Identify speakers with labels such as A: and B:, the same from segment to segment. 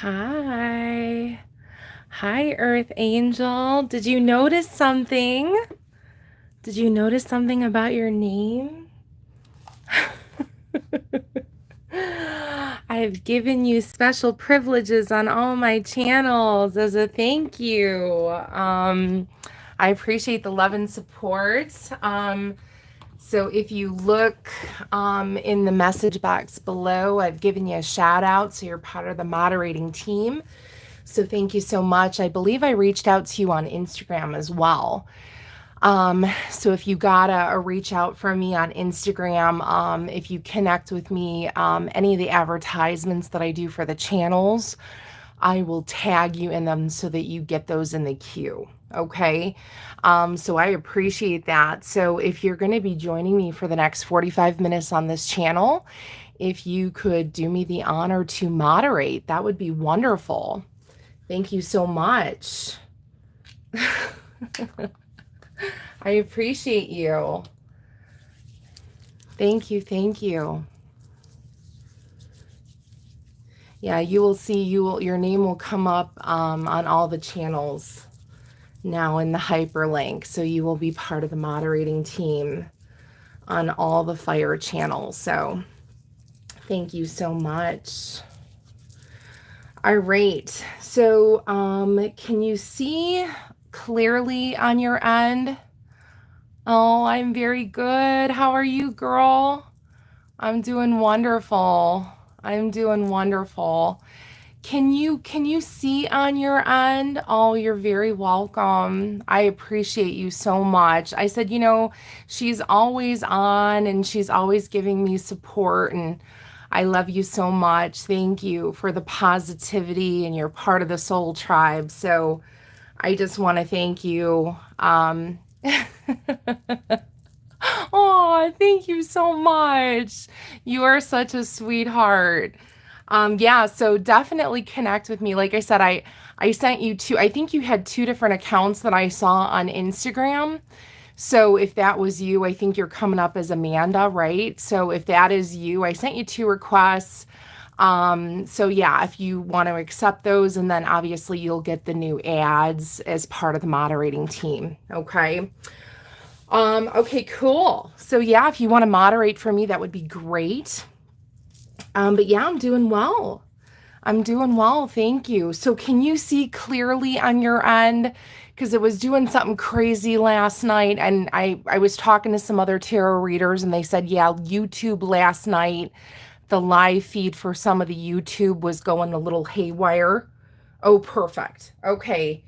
A: Hi. Hi, Earth Angel. Did you notice something? Did you notice something about your name? I've given you special privileges on all my channels as a thank you. I appreciate the love and support. So if you look in the message box below, I've given you a shout out, so you're part of the moderating team. So thank you so much. I believe I reached out to you on Instagram as well. So if you got a reach out from me on Instagram, if you connect with me, any of the advertisements that I do for the channels, I will tag you in them so that you get those in the queue. Okay. So I appreciate that. So if you're going to be joining me for the next 45 minutes on this channel, if you could do me the honor to moderate, that would be wonderful. Thank you so much. I appreciate you. Thank you. Thank you. Yeah, you will see your name will come up on all the channels now in the hyperlink. So you will be part of the moderating team on all the fire channels. So thank you so much. All right. So can you see clearly on your end? Oh, I'm very good. How are you, girl? I'm doing wonderful. I'm doing wonderful. Can you see on your end? Oh, you're very welcome. I appreciate you so much. I said, she's always on and she's always giving me support, and I love you so much. Thank you for the positivity, and you're part of the soul tribe. So I just want to thank you. Oh, thank you so much. You are such a sweetheart. Yeah, so definitely connect with me. Like I said, I sent you I think you had two different accounts that I saw on Instagram. So if that was you, I think you're coming up as Amanda, right? So if that is you, I sent you two requests. So yeah, if you want to accept those, and then obviously you'll get the new ads as part of the moderating team. Okay. Okay, cool. So yeah, if you want to moderate for me, that would be great. But yeah, I'm doing well. I'm doing well, thank you. So can you see clearly on your end? Because it was doing something crazy last night, and I was talking to some other tarot readers, and they said, yeah, YouTube last night, the live feed for some of the YouTube was going a little haywire. Oh, perfect. Okay.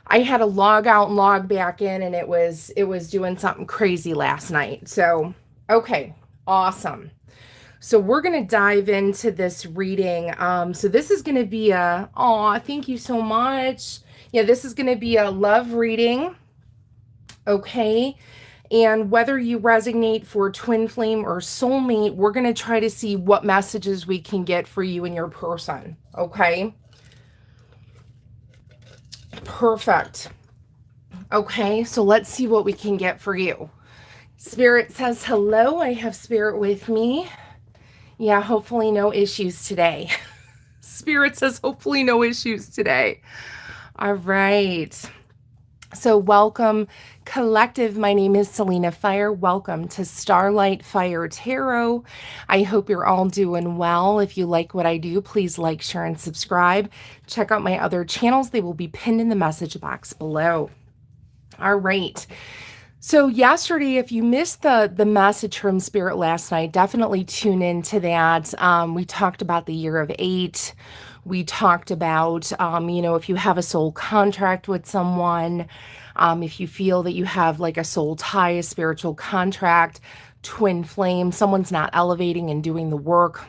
A: I had to log out and log back in, and it was doing something crazy last night. So, okay, awesome. So we're going to dive into this reading. So this is going to be thank you so much. Yeah, this is going to be a love reading. Okay. And whether you resonate for twin flame or soulmate, we're going to try to see what messages we can get for you and your person. Okay. Perfect. Okay, so let's see what we can get for you. Spirit says hello. I have Spirit with me. Yeah, hopefully no issues today. Spirit says hopefully no issues today. All right. So welcome, collective. My name is Selena Fire. Welcome to Starlight Fire Tarot. I hope you're all doing well. If you like what I do, please like, share, and subscribe. Check out my other channels. They will be pinned in the message box below. All right. So yesterday, if you missed the message from Spirit last night, definitely tune into that. We talked about the year of 8. We talked about, if you have a soul contract with someone, if you feel that you have like a soul tie, a spiritual contract, twin flame, someone's not elevating and doing the work,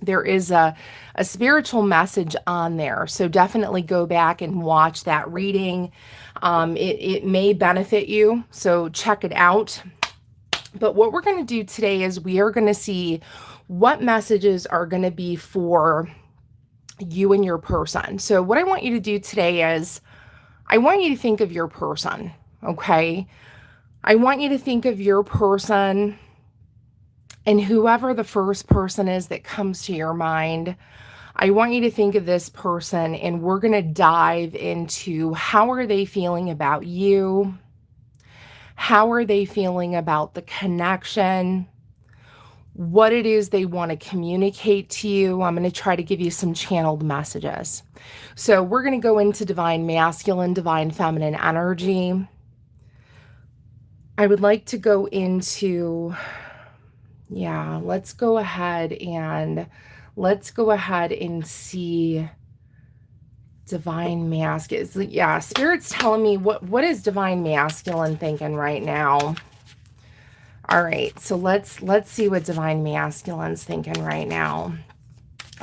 A: there is a spiritual message on there. So definitely go back and watch that reading. It may benefit you, so check it out. But what we're going to do today is we are going to see what messages are going to be for you and your person. So what I want you to do today is I want you to think of your person, okay? I want you to think of your person, and whoever the first person is that comes to your mind, I want you to think of this person, and we're going to dive into how are they feeling about you? How are they feeling about the connection? What it is they want to communicate to you. I'm going to try to give you some channeled messages. So we're going to go into divine masculine, divine feminine energy. I would like to go into, let's go ahead and see divine masculine. Yeah, Spirit's telling me what is divine masculine thinking right now. All right, so let's see what divine masculine's thinking right now.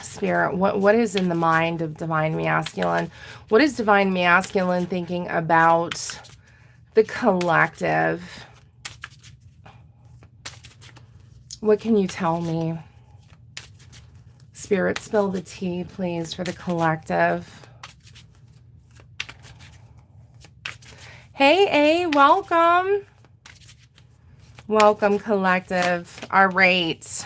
A: Spirit, what is in the mind of divine masculine? What is divine masculine thinking about the collective? What can you tell me? Spirit, spill the tea, please, for the collective. Hey, A, welcome. Welcome, collective. All right.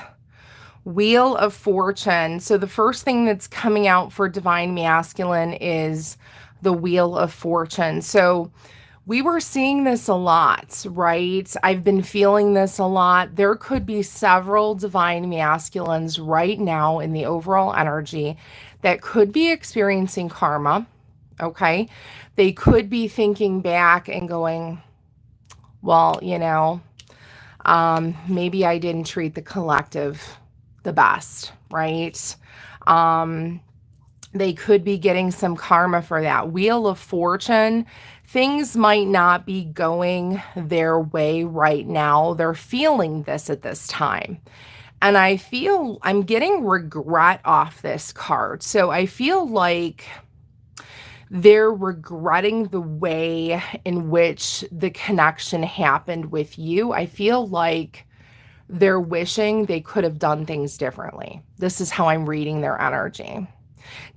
A: Wheel of Fortune. So the first thing that's coming out for divine masculine is the Wheel of Fortune. So we were seeing this a lot, right? I've been feeling this a lot. There could be several divine masculines right now in the overall energy that could be experiencing karma, okay? They could be thinking back and going, well, maybe I didn't treat the collective the best, right? They could be getting some karma for that. Wheel of Fortune, things might not be going their way right now. They're feeling this at this time. And I feel I'm getting regret off this card. So I feel like they're regretting the way in which the connection happened with you. I feel like they're wishing they could have done things differently. This is how I'm reading their energy.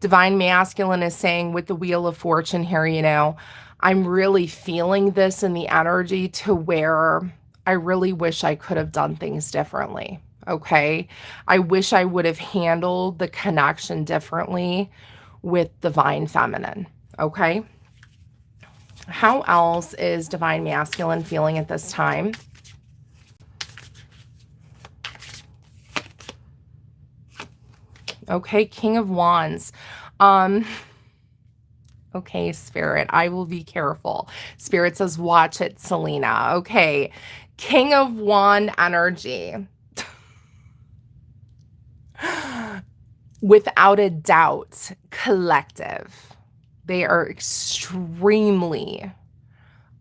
A: Divine masculine is saying with the Wheel of Fortune here, I'm really feeling this in the energy to where I really wish I could have done things differently. Okay. I wish I would have handled the connection differently with divine feminine. Okay. How else is divine masculine feeling at this time? Okay, King of Wands. Okay, Spirit, I will be careful. Spirit says, watch it, Selena. Okay, King of Wand energy. Without a doubt, collective. They are extremely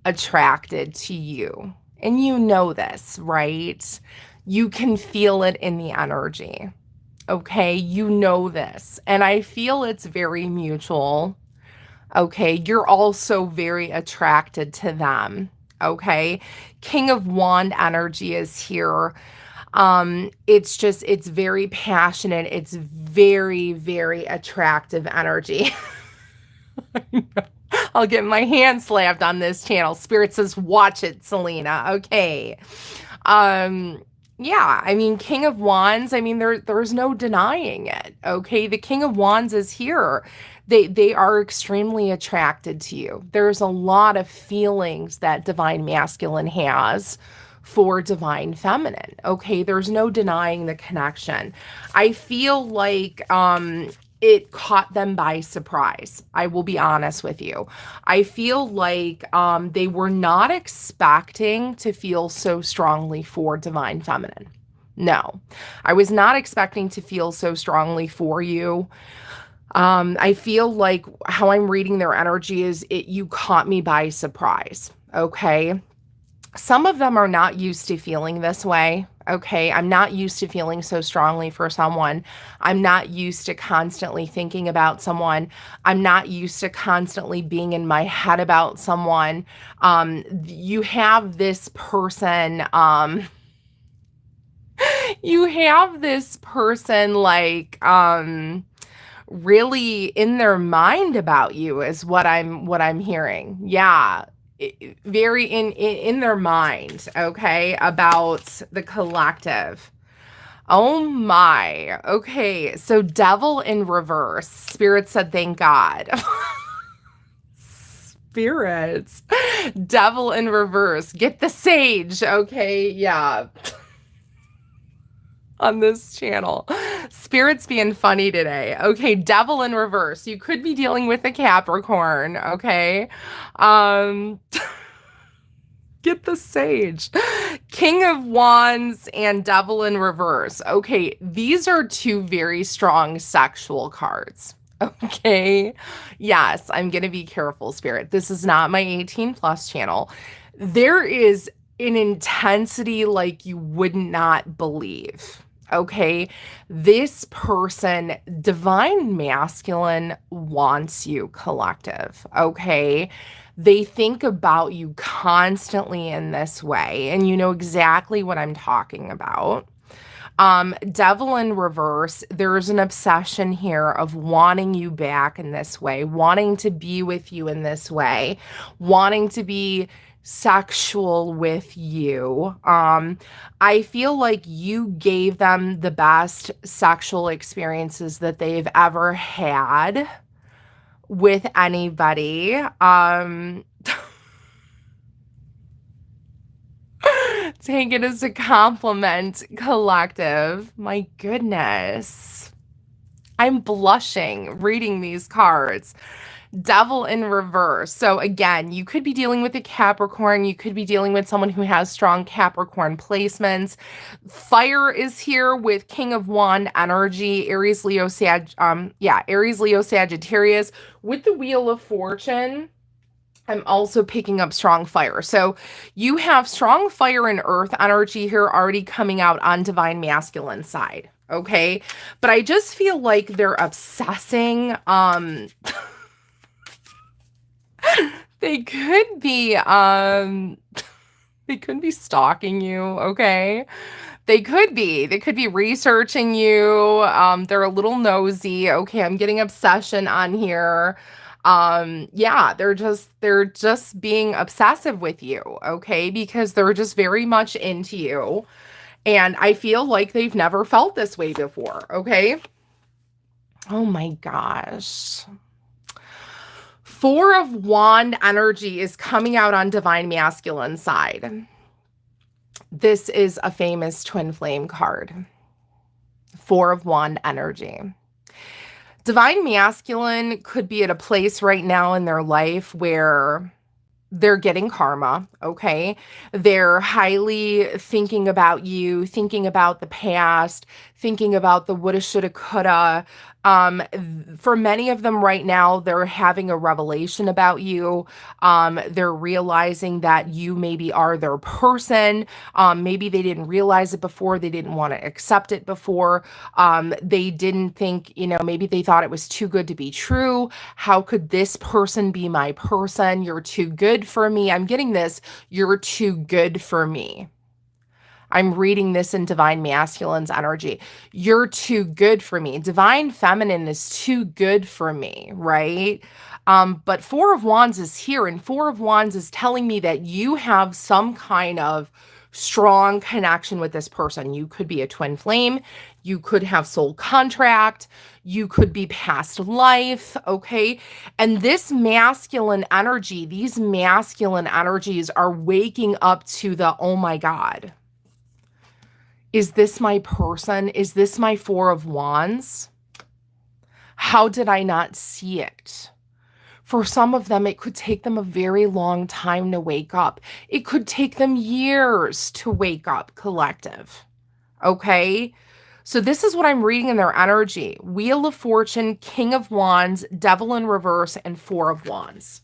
A: attracted to you. And you know this, right? You can feel it in the energy. Okay, you know this. And I feel it's very mutual. Okay, you're also very attracted to them. Okay, King of Wand energy is here. It's very passionate. It's very, very attractive energy. I'll get my hand slapped on this channel. Spirit says, watch it, Selena. Okay. Yeah, I mean, King of Wands, I mean, there's no denying it. Okay. The King of Wands is here. They are extremely attracted to you. There's a lot of feelings that divine masculine has for divine feminine. Okay. There's no denying the connection. I feel like, it caught them by surprise. I will be honest with you. I feel like they were not expecting to feel so strongly for divine feminine. No, I was not expecting to feel so strongly for you. I feel like how I'm reading their energy is you caught me by surprise. Okay. Some of them are not used to feeling this way. Okay, I'm not used to feeling so strongly for someone. I'm not used to constantly thinking about someone. I'm not used to constantly being in my head about someone. You have this person, like, really in their mind about you is what I'm hearing. Yeah. Very in their mind, okay, about the collective. Oh my. Okay, so devil in reverse. Spirit said, thank God. Spirits. Devil in reverse. Get the sage. Okay, yeah. On this channel. Spirits being funny today. Okay, devil in reverse. You could be dealing with a Capricorn, okay? Um Get the sage. King of Wands and Devil in reverse. Okay, these are two very strong sexual cards. Okay. Yes, I'm going to be careful, Spirit. This is not my 18 plus channel. There is an intensity like you would not believe. Okay. This person, divine masculine, wants you, collective. Okay. They think about you constantly in this way, and you know exactly what I'm talking about. Devil in reverse, there's an obsession here of wanting you back in this way, wanting to be with you in this way, wanting to be sexual with you. I feel like you gave them the best sexual experiences that they've ever had with anybody. Take it as a compliment, collective. My goodness. I'm blushing reading these cards. Devil in reverse. So again, you could be dealing with a Capricorn. You could be dealing with someone who has strong Capricorn placements. Fire is here with King of Wand energy, Aries, Leo, Aries, Leo, Sagittarius with the Wheel of Fortune. I'm also picking up strong fire. So you have strong fire and earth energy here already coming out on divine masculine side. Okay. But I just feel like they're obsessing. They could be, they could be stalking you. Okay. They could be researching you. They're a little nosy. Okay. I'm getting obsession on here. Yeah, they're just being obsessive with you, okay? Because they're just very much into you. And I feel like they've never felt this way before, okay? Oh my gosh. Four of Wand energy is coming out on divine masculine side. This is a famous twin flame card. Four of Wand energy. Divine masculine could be at a place right now in their life where they're getting karma, okay? They're highly thinking about you, thinking about the past, thinking about the woulda, shoulda, coulda. For many of them right now, they're having a revelation about you. They're realizing that you maybe are their person. Maybe they didn't realize it before. They didn't want to accept it before. They didn't think, maybe they thought it was too good to be true. How could this person be my person? You're too good for me. I'm getting this. You're too good for me. I'm reading this in divine masculine's energy. You're too good for me. Divine feminine is too good for me, right? But Four of Wands is here, and Four of Wands is telling me that you have some kind of strong connection with this person. You could be a twin flame. You could have soul contract. You could be past life, okay? And this masculine energy, these masculine energies are waking up to the, oh my God. Is this my person? Is this my Four of Wands? How did I not see it? For some of them, it could take them a very long time to wake up. It could take them years to wake up, collective. Okay? So this is what I'm reading in their energy. Wheel of Fortune, King of Wands, Devil in reverse, and Four of Wands.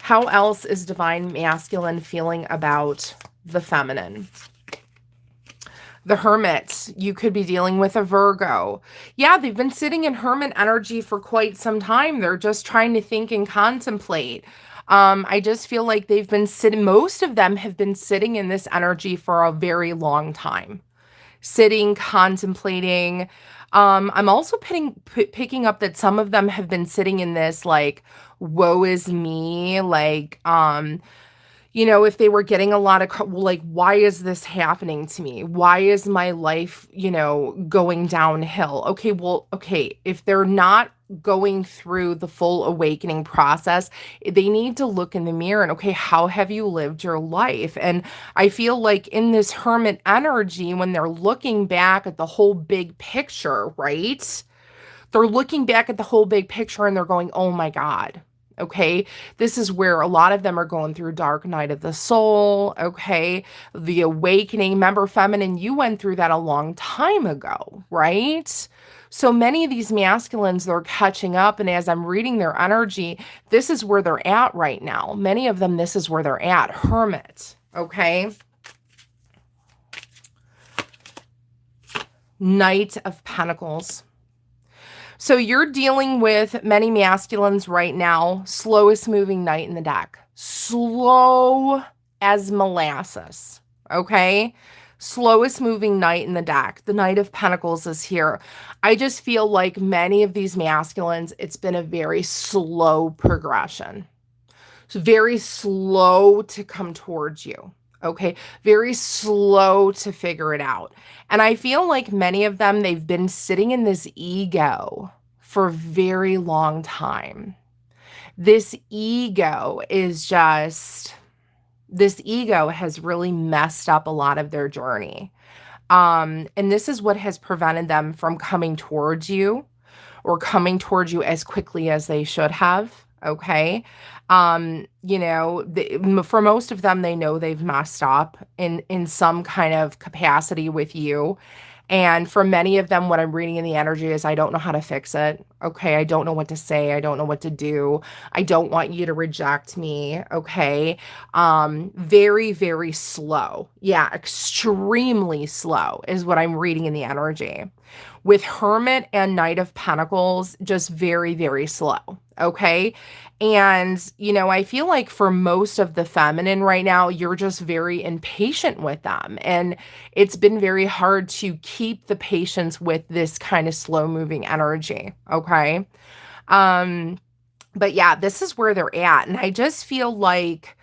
A: How else is divine masculine feeling about the feminine? The Hermit, you could be dealing with a Virgo. Yeah, they've been sitting in Hermit energy for quite some time. They're just trying to think and contemplate. I just feel like they've been sitting, most of them have been sitting in this energy for a very long time. Sitting, contemplating. I'm also picking up that some of them have been sitting in this like, woe is me, like, if they were getting a lot of, like, why is this happening to me? Why is my life, going downhill? Okay, well, okay, if they're not going through the full awakening process, they need to look in the mirror and, okay, how have you lived your life? And I feel like in this hermit energy, when they're looking back at the whole big picture, right? They're looking back at the whole big picture and they're going, oh my God. Okay. This is where a lot of them are going through dark night of the soul. Okay. The awakening. Remember, feminine, you went through that a long time ago, right? So many of these masculines, they're catching up. And as I'm reading their energy, this is where they're at right now. Many of them, this is where they're at. Hermit. Okay. Knight of Pentacles. So you're dealing with many masculines right now. Slowest moving knight in the deck. Slow as molasses. Okay? Slowest moving knight in the deck. The Knight of Pentacles is here. I just feel like many of these masculines, it's been a very slow progression. It's very slow to come towards you. Okay, very slow to figure it out. And I feel like many of them, they've been sitting in this ego for a very long time. This ego has really messed up a lot of their journey. And this is what has prevented them from coming towards you or coming towards you as quickly as they should have. Okay. For most of them, they know they've messed up in some kind of capacity with you. And for many of them, what I'm reading in the energy is, I don't know how to fix it. Okay. I don't know what to say. I don't know what to do. I don't want you to reject me. Okay. Very, very slow. Yeah. Extremely slow is what I'm reading in the energy. With Hermit and Knight of Pentacles, just very, very slow. Okay. And, I feel like for most of the feminine right now, you're just very impatient with them. And it's been very hard to keep the patience with this kind of slow moving energy. Okay. But yeah, this is where they're at. And I just feel like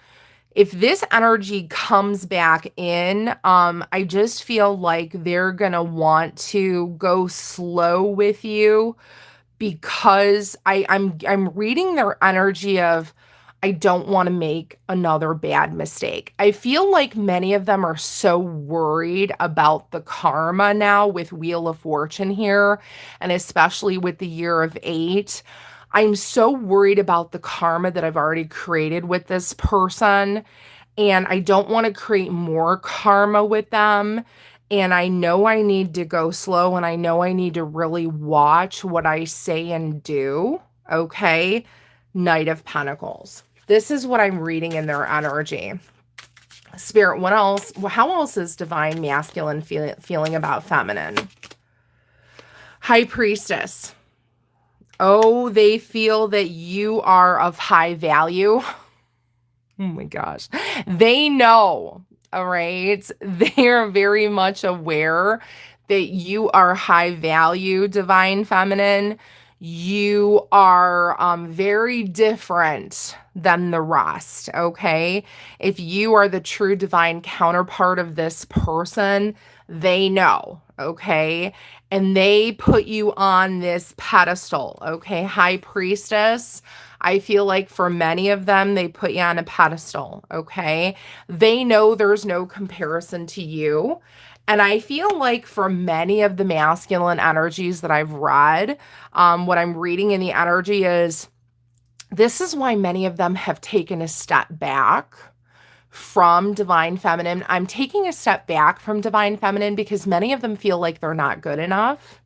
A: if this energy comes back in, I just feel like they're going to want to go slow with you, because I'm reading their energy of, I don't want to make another bad mistake. I feel like many of them are so worried about the karma now with Wheel of Fortune here, and especially with the Year of 8. I'm so worried about the karma that I've already created with this person, and I don't want to create more karma with them. And I know I need to go slow, and I know I need to really watch what I say and do. Okay. Knight of Pentacles. This is what I'm reading in their energy. Spirit, what else? How else is divine masculine feeling about feminine? High Priestess. Oh, they feel that you are of high value. Oh my gosh. They know. All right. They're very much aware that you are high value, divine feminine. You are very different than the rest. Okay. If you are the true divine counterpart of this person, they know. Okay. And they put you on this pedestal. Okay. High Priestess. I feel like for many of them, they put you on a pedestal, okay? They know there's no comparison to you. And I feel like for many of the masculine energies that I've read, what I'm reading in the energy is, this is why many of them have taken a step back from divine feminine. I'm taking a step back from divine feminine because many of them feel like they're not good enough.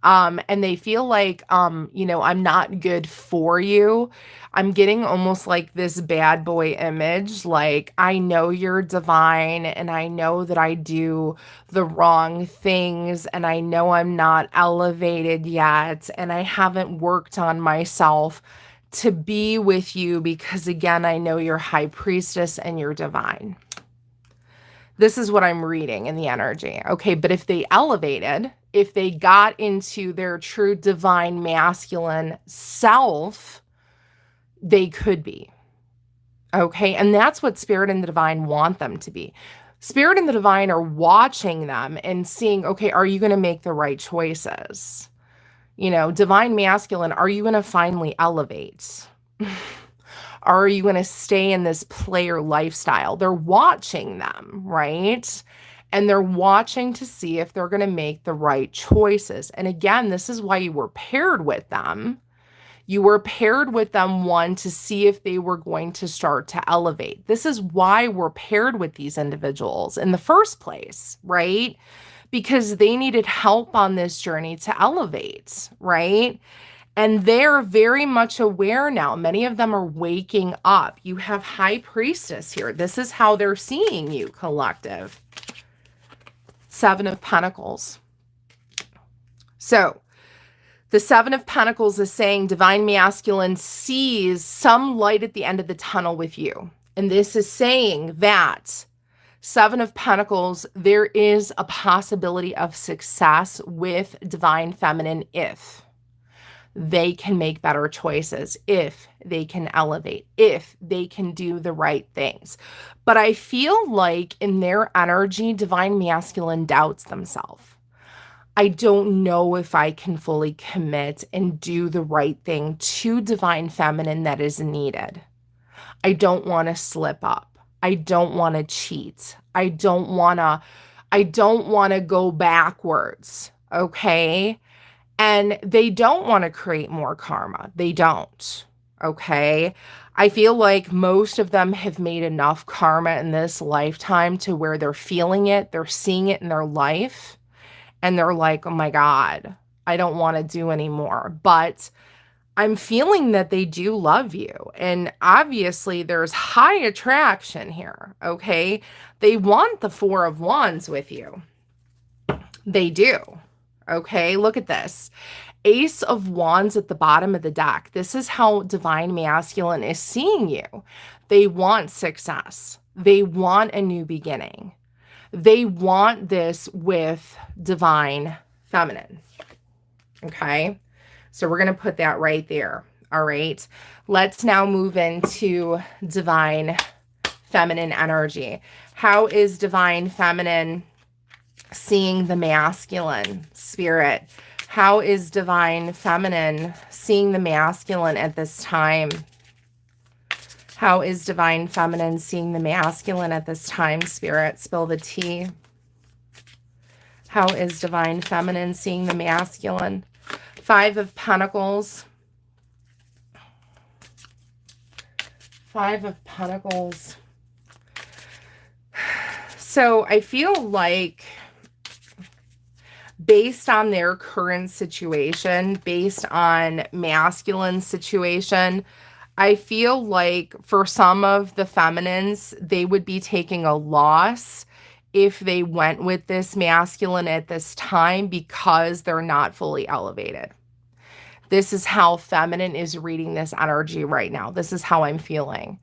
A: And they feel like, I'm not good for you. I'm getting almost like this bad boy image. Like, I know you're divine, and I know that I do the wrong things, and I know I'm not elevated yet, and I haven't worked on myself to be with you because, again, I know you're High Priestess and you're divine. This is what I'm reading in the energy. Okay, but if they elevated, if they got into their true divine masculine self, they could be. Okay. And that's what Spirit and the Divine want them to be. Spirit and the Divine are watching them and seeing, okay, are you going to make the right choices? Divine Masculine, are you going to finally elevate? Are you going to stay in this player lifestyle? They're watching them, right? And they're watching to see if they're going to make the right choices. And again, this is why you were paired with them. You were paired with them, one, to see if they were going to start to elevate. This is why we're paired with these individuals in the first place, right? Because they needed help on this journey to elevate, right? And they're very much aware now. Many of them are waking up. You have High Priestess here. This is how they're seeing you, collective. Seven of Pentacles. So the Seven of Pentacles is saying Divine Masculine sees some light at the end of the tunnel with you. And this is saying that Seven of Pentacles, there is a possibility of success with Divine Feminine if they can make better choices, if they can elevate, if they can do the right things. But I feel like in their energy, Divine Masculine doubts themselves. I don't know if I can fully commit and do the right thing to Divine Feminine that is needed. I don't want to slip up. I don't want to cheat. I don't want to go backwards. Okay? And they don't want to create more karma. They don't. Okay? I feel like most of them have made enough karma in this lifetime to where they're feeling it, they're seeing it in their life, and they're like, oh my God, I don't want to do anymore. But I'm feeling that they do love you. And obviously there's high attraction here. Okay? They want the Four of Wands with you. They do. Okay, look at this. Ace of Wands at the bottom of the deck. This is how Divine Masculine is seeing you. They want success. They want a new beginning. They want this with Divine Feminine. Okay, so we're going to put that right there. All right, let's now move into Divine Feminine energy. How is Divine Feminine seeing the masculine, Spirit? How is Divine Feminine seeing the masculine at this time? How is Divine Feminine seeing the masculine at this time, Spirit? Spill the tea. How is Divine Feminine seeing the masculine? Five of Pentacles. Five of Pentacles. So I feel like based on their current situation, based on masculine situation, I feel like for some of the feminines, they would be taking a loss if they went with this masculine at this time because they're not fully elevated. This is how feminine is reading this energy right now. This is how I'm feeling.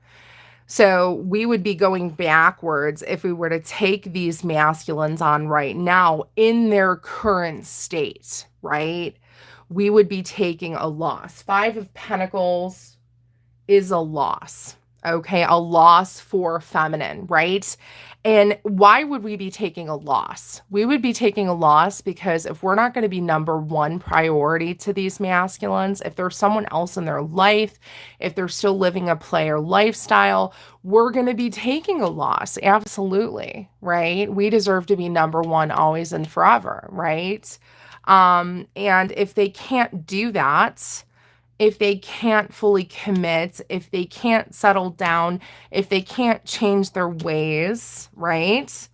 A: So we would be going backwards if we were to take these masculines on right now in their current state, right? We would be taking a loss. Five of Pentacles is a loss, okay? A loss for feminine, right? And why would we be taking a loss? We would be taking a loss because if we're not going to be number one priority to these masculines, if there's someone else in their life, if they're still living a player lifestyle, we're going to be taking a loss. Absolutely, right? We deserve to be number one always and forever, right? And if they can't do that, if they can't fully commit, if they can't settle down, if they can't change their ways, right?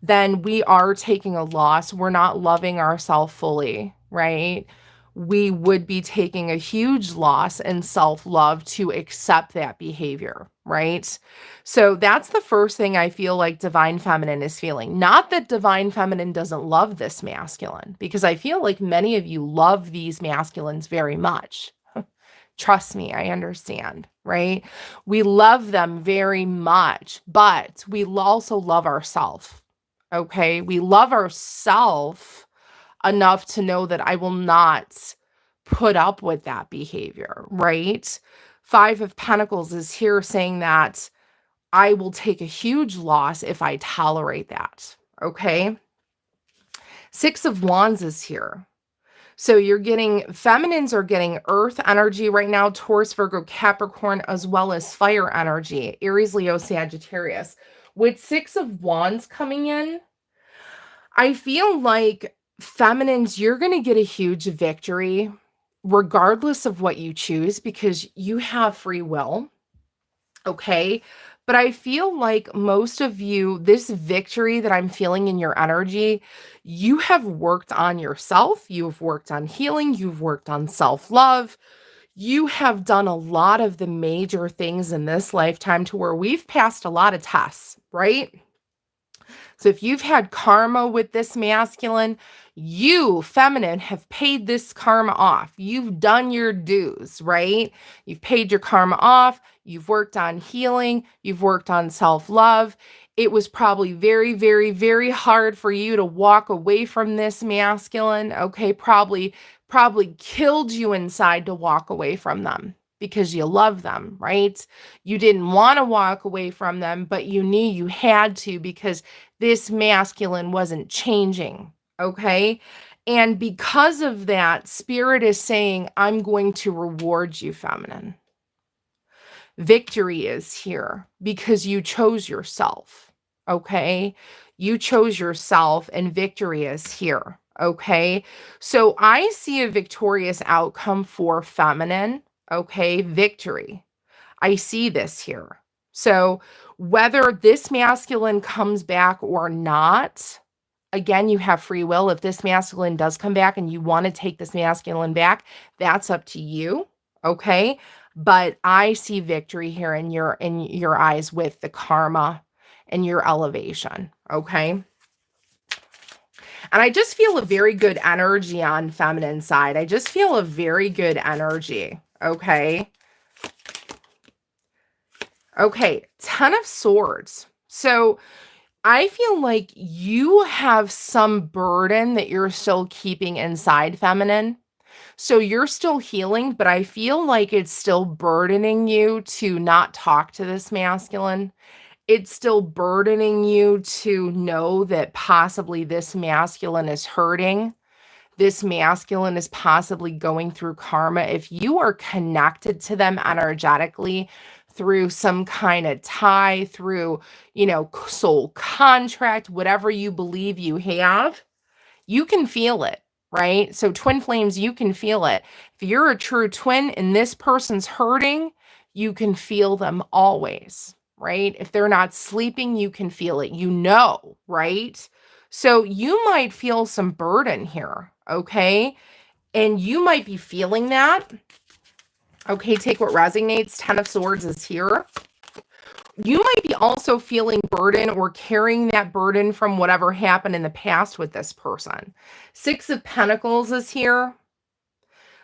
A: Then we are taking a loss. We're not loving ourselves fully, right? We would be taking a huge loss in self-love to accept that behavior, right? So that's the first thing I feel like Divine Feminine is feeling. Not that Divine Feminine doesn't love this masculine, because I feel like many of you love these masculines very much. Trust me, I understand, right? We love them very much, but we also love ourselves, okay? We love ourselves enough to know that I will not put up with that behavior, right? Five of Pentacles is here saying that I will take a huge loss if I tolerate that. Okay. Six of Wands is here. So you're getting, feminines are getting earth energy right now, Taurus, Virgo, Capricorn, as well as fire energy, Aries, Leo, Sagittarius. With Six of Wands coming in, I feel like feminines, you're going to get a huge victory regardless of what you choose because you have free will. Okay. But I feel like most of you, this victory that I'm feeling in your energy, you have worked on yourself. You've worked on healing. You've worked on self-love. You have done a lot of the major things in this lifetime to where we've passed a lot of tests, right? So if you've had karma with this masculine, you, feminine, have paid this karma off. You've done your dues, right? You've paid your karma off. You've worked on healing. You've worked on self-love. It was probably very, very, very hard for you to walk away from this masculine. Okay, probably killed you inside to walk away from them because you love them, right? You didn't want to walk away from them, but you knew you had to because this masculine wasn't changing, okay? And because of that, Spirit is saying, I'm going to reward you, feminine. Victory is here because you chose yourself, okay? You chose yourself and victory is here, okay? So I see a victorious outcome for feminine, okay? Victory. I see this here. So whether this masculine comes back or not, again, you have free will. If this masculine does come back and you want to take this masculine back, that's up to you. Okay. But I see victory here in your eyes with the karma and your elevation. Okay. And I just feel a very good energy on feminine side. I just feel a very good energy. Okay. Okay, Ten of Swords. So I feel like you have some burden that you're still keeping inside, feminine. So you're still healing, but I feel like it's still burdening you to not talk to this masculine. It's still burdening you to know that possibly this masculine is hurting. This masculine is possibly going through karma. If you are connected to them energetically through some kind of tie, through, soul contract, whatever you believe you have, you can feel it, right? So twin flames, you can feel it. If you're a true twin and this person's hurting, you can feel them always, right? If they're not sleeping, you can feel it, right? So you might feel some burden here, okay? And you might be feeling that. Okay, take what resonates. Ten of Swords is here. You might be also feeling burden or carrying that burden from whatever happened in the past with this person. Six of Pentacles is here.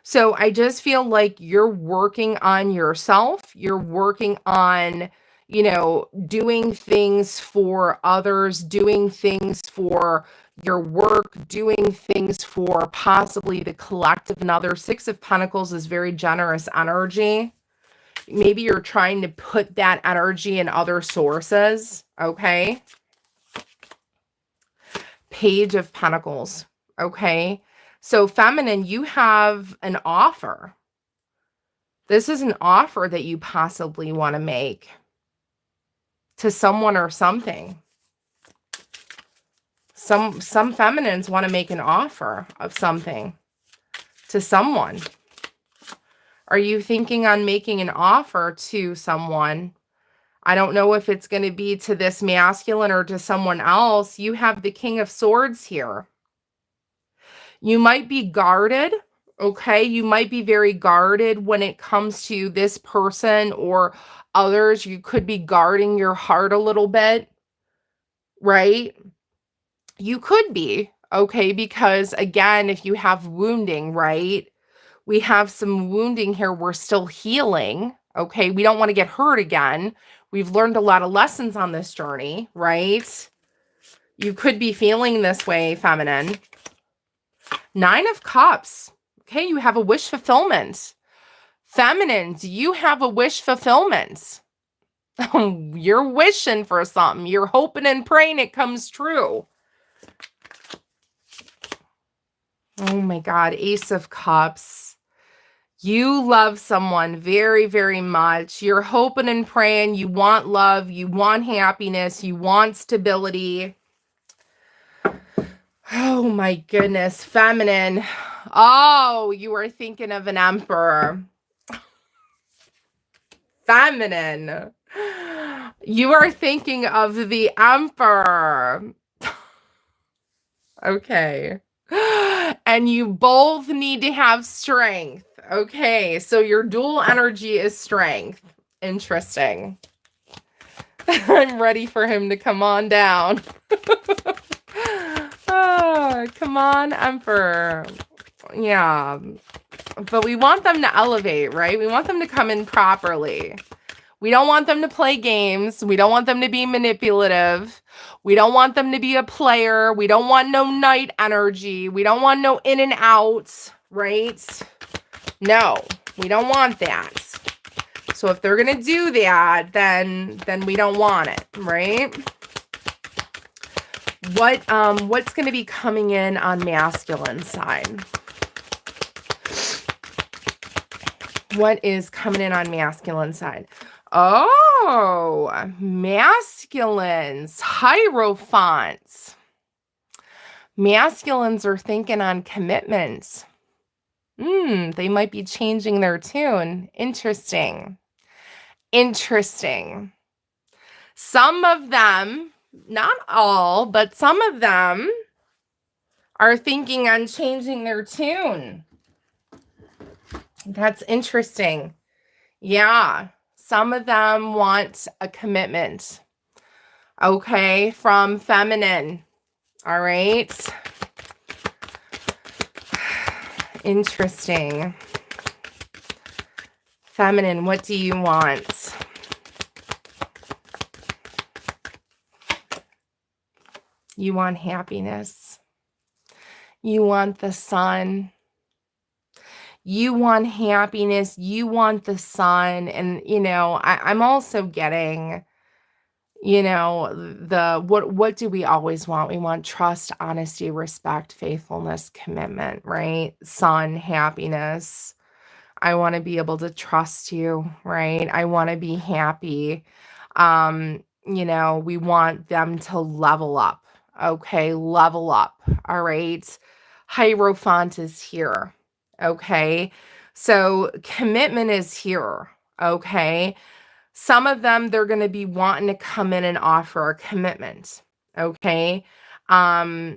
A: So I just feel like you're working on yourself. You're working on, doing things for others, doing things for your work, doing things for possibly the collective and others. Six of Pentacles is very generous energy. Maybe you're trying to put that energy in other sources, okay? Page of Pentacles, okay? So feminine, you have an offer. This is an offer that you possibly want to make to someone or something. Some feminines want to make an offer of something to someone. Are you thinking on making an offer to someone? I don't know if it's going to be to this masculine or to someone else. You have the King of Swords here. You might be guarded, okay? You might be very guarded when it comes to this person or others. You could be guarding your heart a little bit, right? You could be, okay? Because again, if you have wounding, right? We have some wounding here. We're still healing, okay? We don't want to get hurt again. We've learned a lot of lessons on this journey, right? You could be feeling this way, feminine. Nine of Cups. Okay, you have a wish fulfillment. Feminines, you have a wish fulfillment. You're wishing for something. You're hoping and praying it comes true. Oh my God, Ace of Cups. You love someone very, very much. You're hoping and praying. You want love. You want happiness. You want stability. Oh my goodness, feminine. Oh, you are thinking of an emperor. Feminine. You are thinking of the emperor. Okay. And you both need to have strength. Okay, so your dual energy is strength. Interesting. I'm ready for him to come on down. Oh, come on, Emperor. Yeah. But we want them to elevate, right? We want them to come in properly. We don't want them to play games. We don't want them to be manipulative. We don't want them to be a player. We don't want no night energy. We don't want no in and out, right? No, we don't want that. So if they're going to do that, then we don't want it, right? What's going to be coming in on masculine side? What is coming in on masculine side? Oh, masculines, hierophants. Masculines are thinking on commitments. They might be changing their tune. Interesting. Interesting. Some of them, not all, but some of them are thinking on changing their tune. That's interesting. Yeah. Some of them want a commitment. Okay, from feminine. All right. Interesting. Feminine, what do you want? You want happiness. You want the sun. You want happiness. You want the sun. And, I'm also getting, what do we always want? We want trust, honesty, respect, faithfulness, commitment, right? Sun, happiness. I want to be able to trust you, right? I want to be happy. We want them to level up. Okay, level up. All right. Hierophant is here. Okay. So commitment is here. Okay. Some of them, they're going to be wanting to come in and offer a commitment. Okay. Yeah,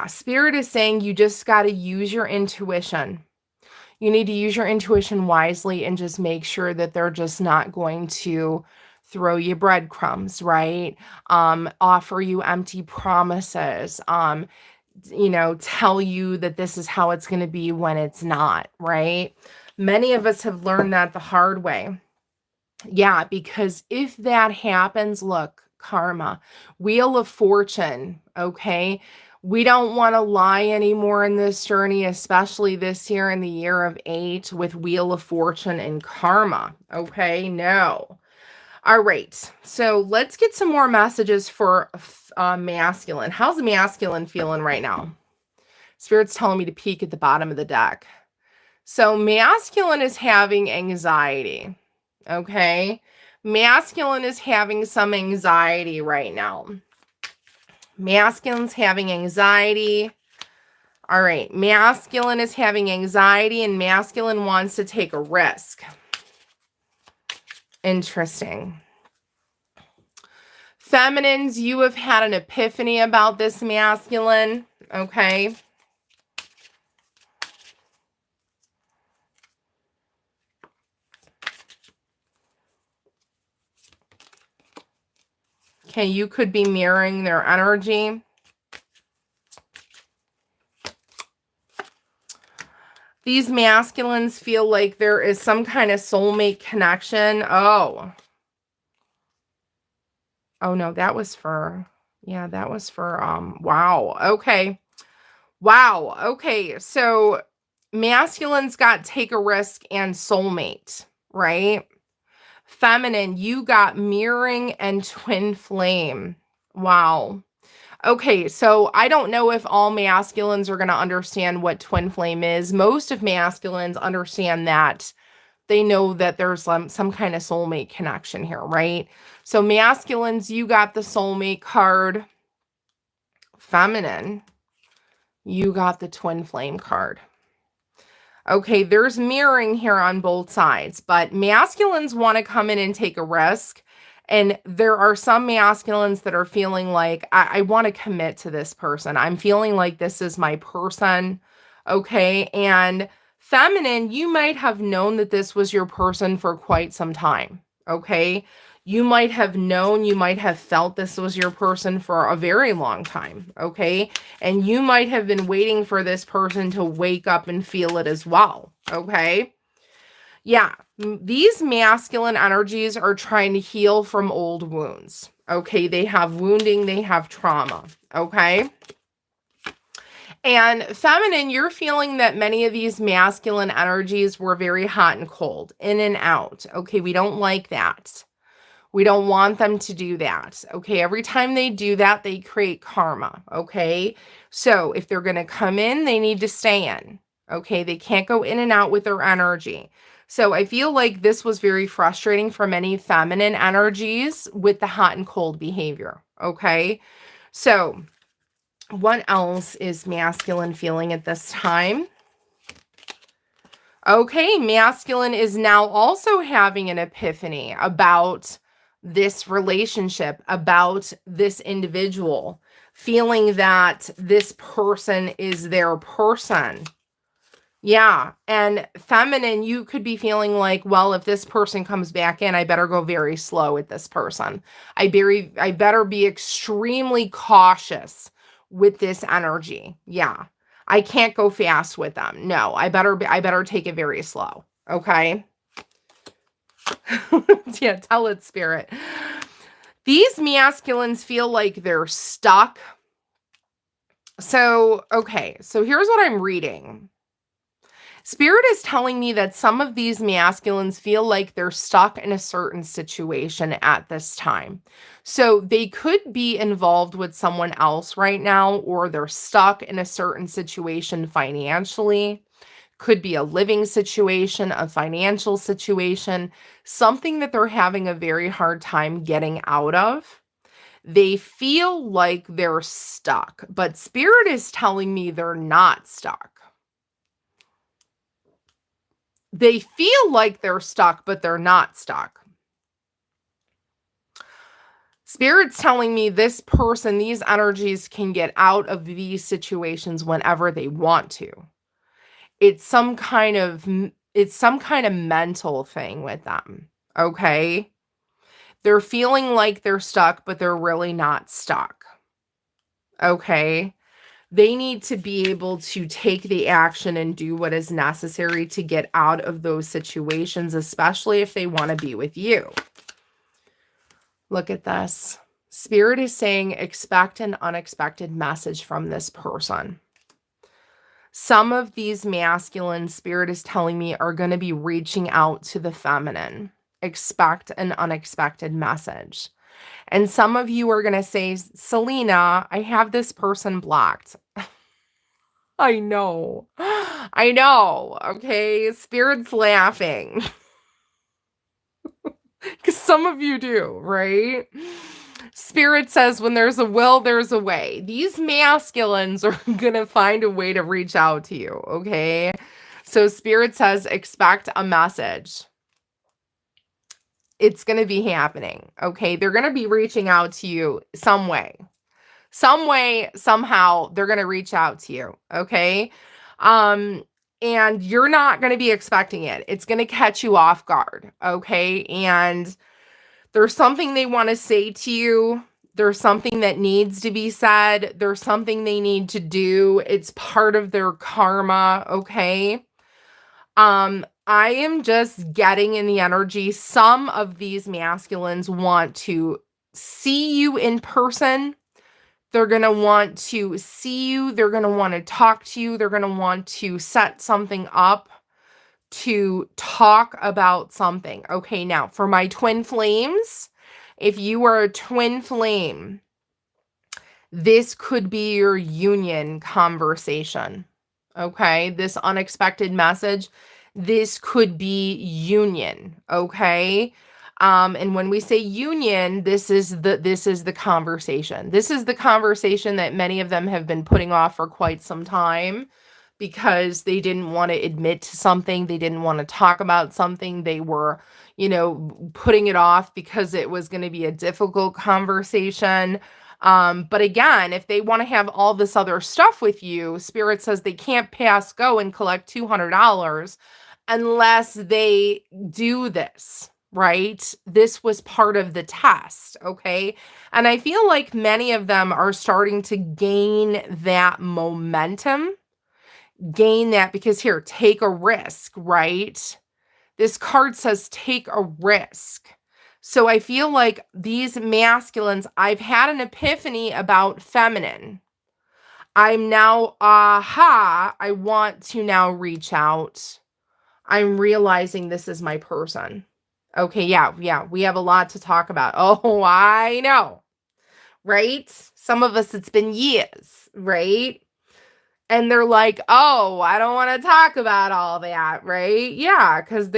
A: Spirit is saying you just got to use your intuition. You need to use your intuition wisely and just make sure that they're just not going to throw you breadcrumbs, right? Offer you empty promises, tell you that this is how it's going to be when it's not, right? Many of us have learned that the hard way. Yeah, because if that happens, look, karma, wheel of fortune, okay? We don't want to lie anymore in this journey, especially this year in the year of 8 with wheel of fortune and karma, okay? No. All right, so let's get some more messages for masculine. How's masculine feeling right now? Spirit's telling me to peek at the bottom of the deck. So masculine is having anxiety, okay? Masculine is having some anxiety right now. Masculine's having anxiety. All right, masculine is having anxiety and masculine wants to take a risk. Interesting. Feminines, you have had an epiphany about this masculine, okay? Okay, you could be mirroring their energy. These masculines feel like there is some kind of soulmate connection. Oh no, that was for, wow. Okay. Wow. Okay. So masculines got take a risk and soulmate, right? Feminine, you got mirroring and twin flame. Wow. Okay, so I don't know if all masculines are going to understand what twin flame is. Most of masculines understand that. They know that there's some kind of soulmate connection here, right? So masculines, you got the soulmate card. Feminine, you got the twin flame card. Okay, there's mirroring here on both sides, but masculines want to come in and take a risk. And there are some masculines that are feeling like, I want to commit to this person. I'm feeling like this is my person. Okay. And feminine, you might have known that this was your person for quite some time. Okay. You might have known, you might have felt this was your person for a very long time. Okay. And you might have been waiting for this person to wake up and feel it as well. Okay. Yeah. These masculine energies are trying to heal from old wounds. Okay. They have wounding, they have trauma. Okay. And feminine, you're feeling that many of these masculine energies were very hot and cold, in and out. Okay. We don't like that. We don't want them to do that. Okay. Every time they do that, they create karma. Okay. So if they're going to come in, they need to stay in. Okay. They can't go in and out with their energy. So I feel like this was very frustrating for many feminine energies with the hot and cold behavior. Okay. So what else is masculine feeling at this time? Okay. Masculine is now also having an epiphany about this relationship, about this individual, feeling that this person is their person. Yeah. And feminine, you could be feeling like, well, if this person comes back in, I better go very slow with this person. I better be extremely cautious with this energy. Yeah. I can't go fast with them. No, I better take it very slow. Okay. Yeah, tell it, spirit. These masculines feel like they're stuck. So, okay, so here's what I'm reading. Spirit is telling me that some of these masculines feel like they're stuck in a certain situation at this time. So they could be involved with someone else right now, or they're stuck in a certain situation financially. Could be a living situation, a financial situation, something that they're having a very hard time getting out of. They feel like they're stuck, but spirit is telling me they're not stuck. They feel like they're stuck, but they're not stuck. Spirit's telling me this person, these energies can get out of these situations whenever they want to. It's some kind of mental thing with them. Okay? They're feeling like they're stuck, but they're really not stuck. Okay? They need to be able to take the action and do what is necessary to get out of those situations, especially if they want to be with you. Look at this. Spirit is saying, expect an unexpected message from this person. Some of these masculine, spirit is telling me, are going to be reaching out to the feminine. Expect an unexpected message. And some of you are going to say, Selena, I have this person blocked. I know. I know. Okay. Spirit's laughing. Because some of you do, right? Spirit says when there's a will, there's a way. These masculines are going to find a way to reach out to you, okay? So Spirit says expect a message. It's going to be happening, okay? They're going to be reaching out to you some way. Some way, somehow, they're going to reach out to you, okay? And you're not going to be expecting it. It's going to catch you off guard, okay? And there's something they want to say to you. There's something that needs to be said. There's something they need to do. It's part of their karma, okay? I am just getting in the energy. Some of these masculines want to see you in person. They're going to want to see you. They're going to want to talk to you. They're going to want to set something up to talk about something. Okay, now for my twin flames, if you are a twin flame, this could be your union conversation. Okay, this unexpected message, this could be union. Okay. And when we say union, this is the conversation. This is the conversation that many of them have been putting off for quite some time because they didn't want to admit to something, they didn't want to talk about something, they were, putting it off because it was going to be a difficult conversation. But again, if they want to have all this other stuff with you, Spirit says they can't pass go and collect $200 unless they do this, right? This was part of the test, okay? And I feel like many of them are starting to gain that momentum, gain that because here, take a risk, right? This card says take a risk. So I feel like these masculines, I've had an epiphany about feminine. I'm now, I want to now reach out. I'm realizing this is my person. Okay, yeah, we have a lot to talk about. Oh, I know, right? Some of us, it's been years, right? And they're like, oh, I don't want to talk about all that, right? Yeah, because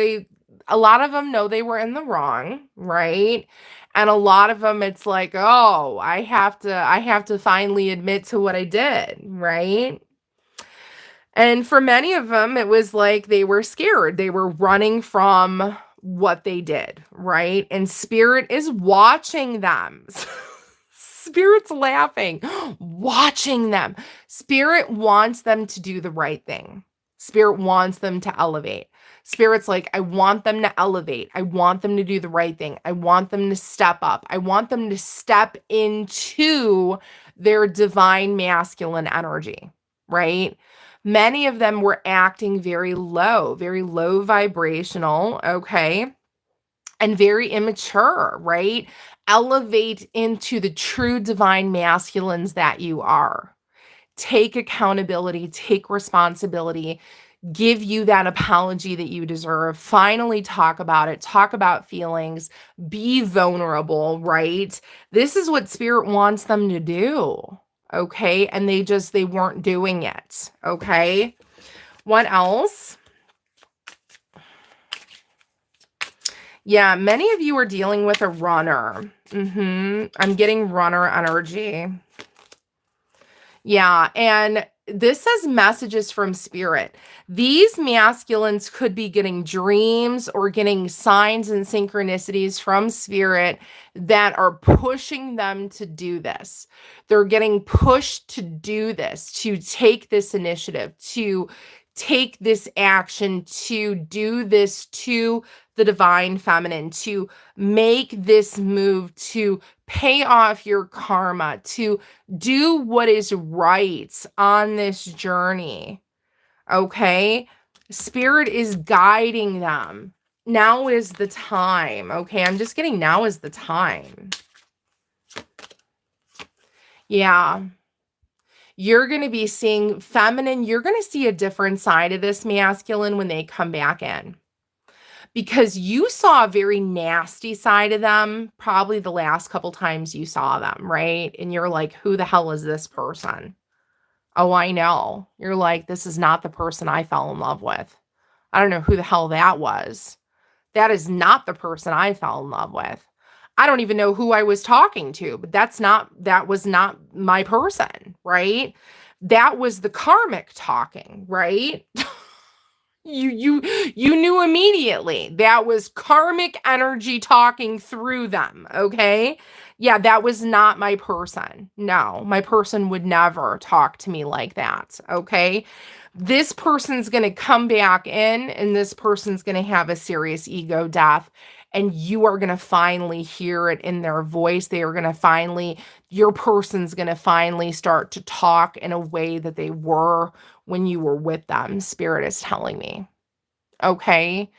A: a lot of them know they were in the wrong, right? And a lot of them, it's like, oh, I have to finally admit to what I did, right? And for many of them, it was like they were scared. They were running from what they did, right? And Spirit is watching them. Spirit's laughing, watching them. Spirit wants them to do the right thing. Spirit wants them to elevate. Spirit's like, I want them to elevate. I want them to do the right thing. I want them to step up. I want them to step into their divine masculine energy, right? Many of them were acting very low vibrational, okay? And very immature, right? Elevate into the true divine masculines that you are. Take accountability, take responsibility, give you that apology that you deserve. Finally, talk about it, talk about feelings, be vulnerable, right? This is what Spirit wants them to do, okay? And they weren't doing it, okay? What else? Yeah, many of you are dealing with a runner. I'm getting runner energy. Yeah, and this says messages from Spirit. These masculines could be getting dreams or getting signs and synchronicities from Spirit that are pushing them to do this. They're getting pushed to do this, to take this initiative, to take this action, to do this to the divine feminine, to make this move, to pay off your karma, to do what is right on this journey. Okay? Spirit is guiding them. Now is the time. Okay? I'm just getting now is the time. Yeah. You're going to be seeing feminine. You're going to see a different side of this masculine when they come back in. Because you saw a very nasty side of them probably the last couple times you saw them, right? And you're like, who the hell is this person? Oh, I know. You're like, this is not the person I fell in love with. I don't know who the hell that was. That is not the person I fell in love with. I don't even know who I was talking to, but that was not my person, right? That was the karmic talking, right? You knew immediately. That was karmic energy talking through them, okay? Yeah, that was not my person. No, my person would never talk to me like that, okay? This person's going to come back in and this person's going to have a serious ego death and you are going to finally hear it in their voice. Your person's going to finally start to talk in a way that they were when you were with them, Spirit is telling me. Okay?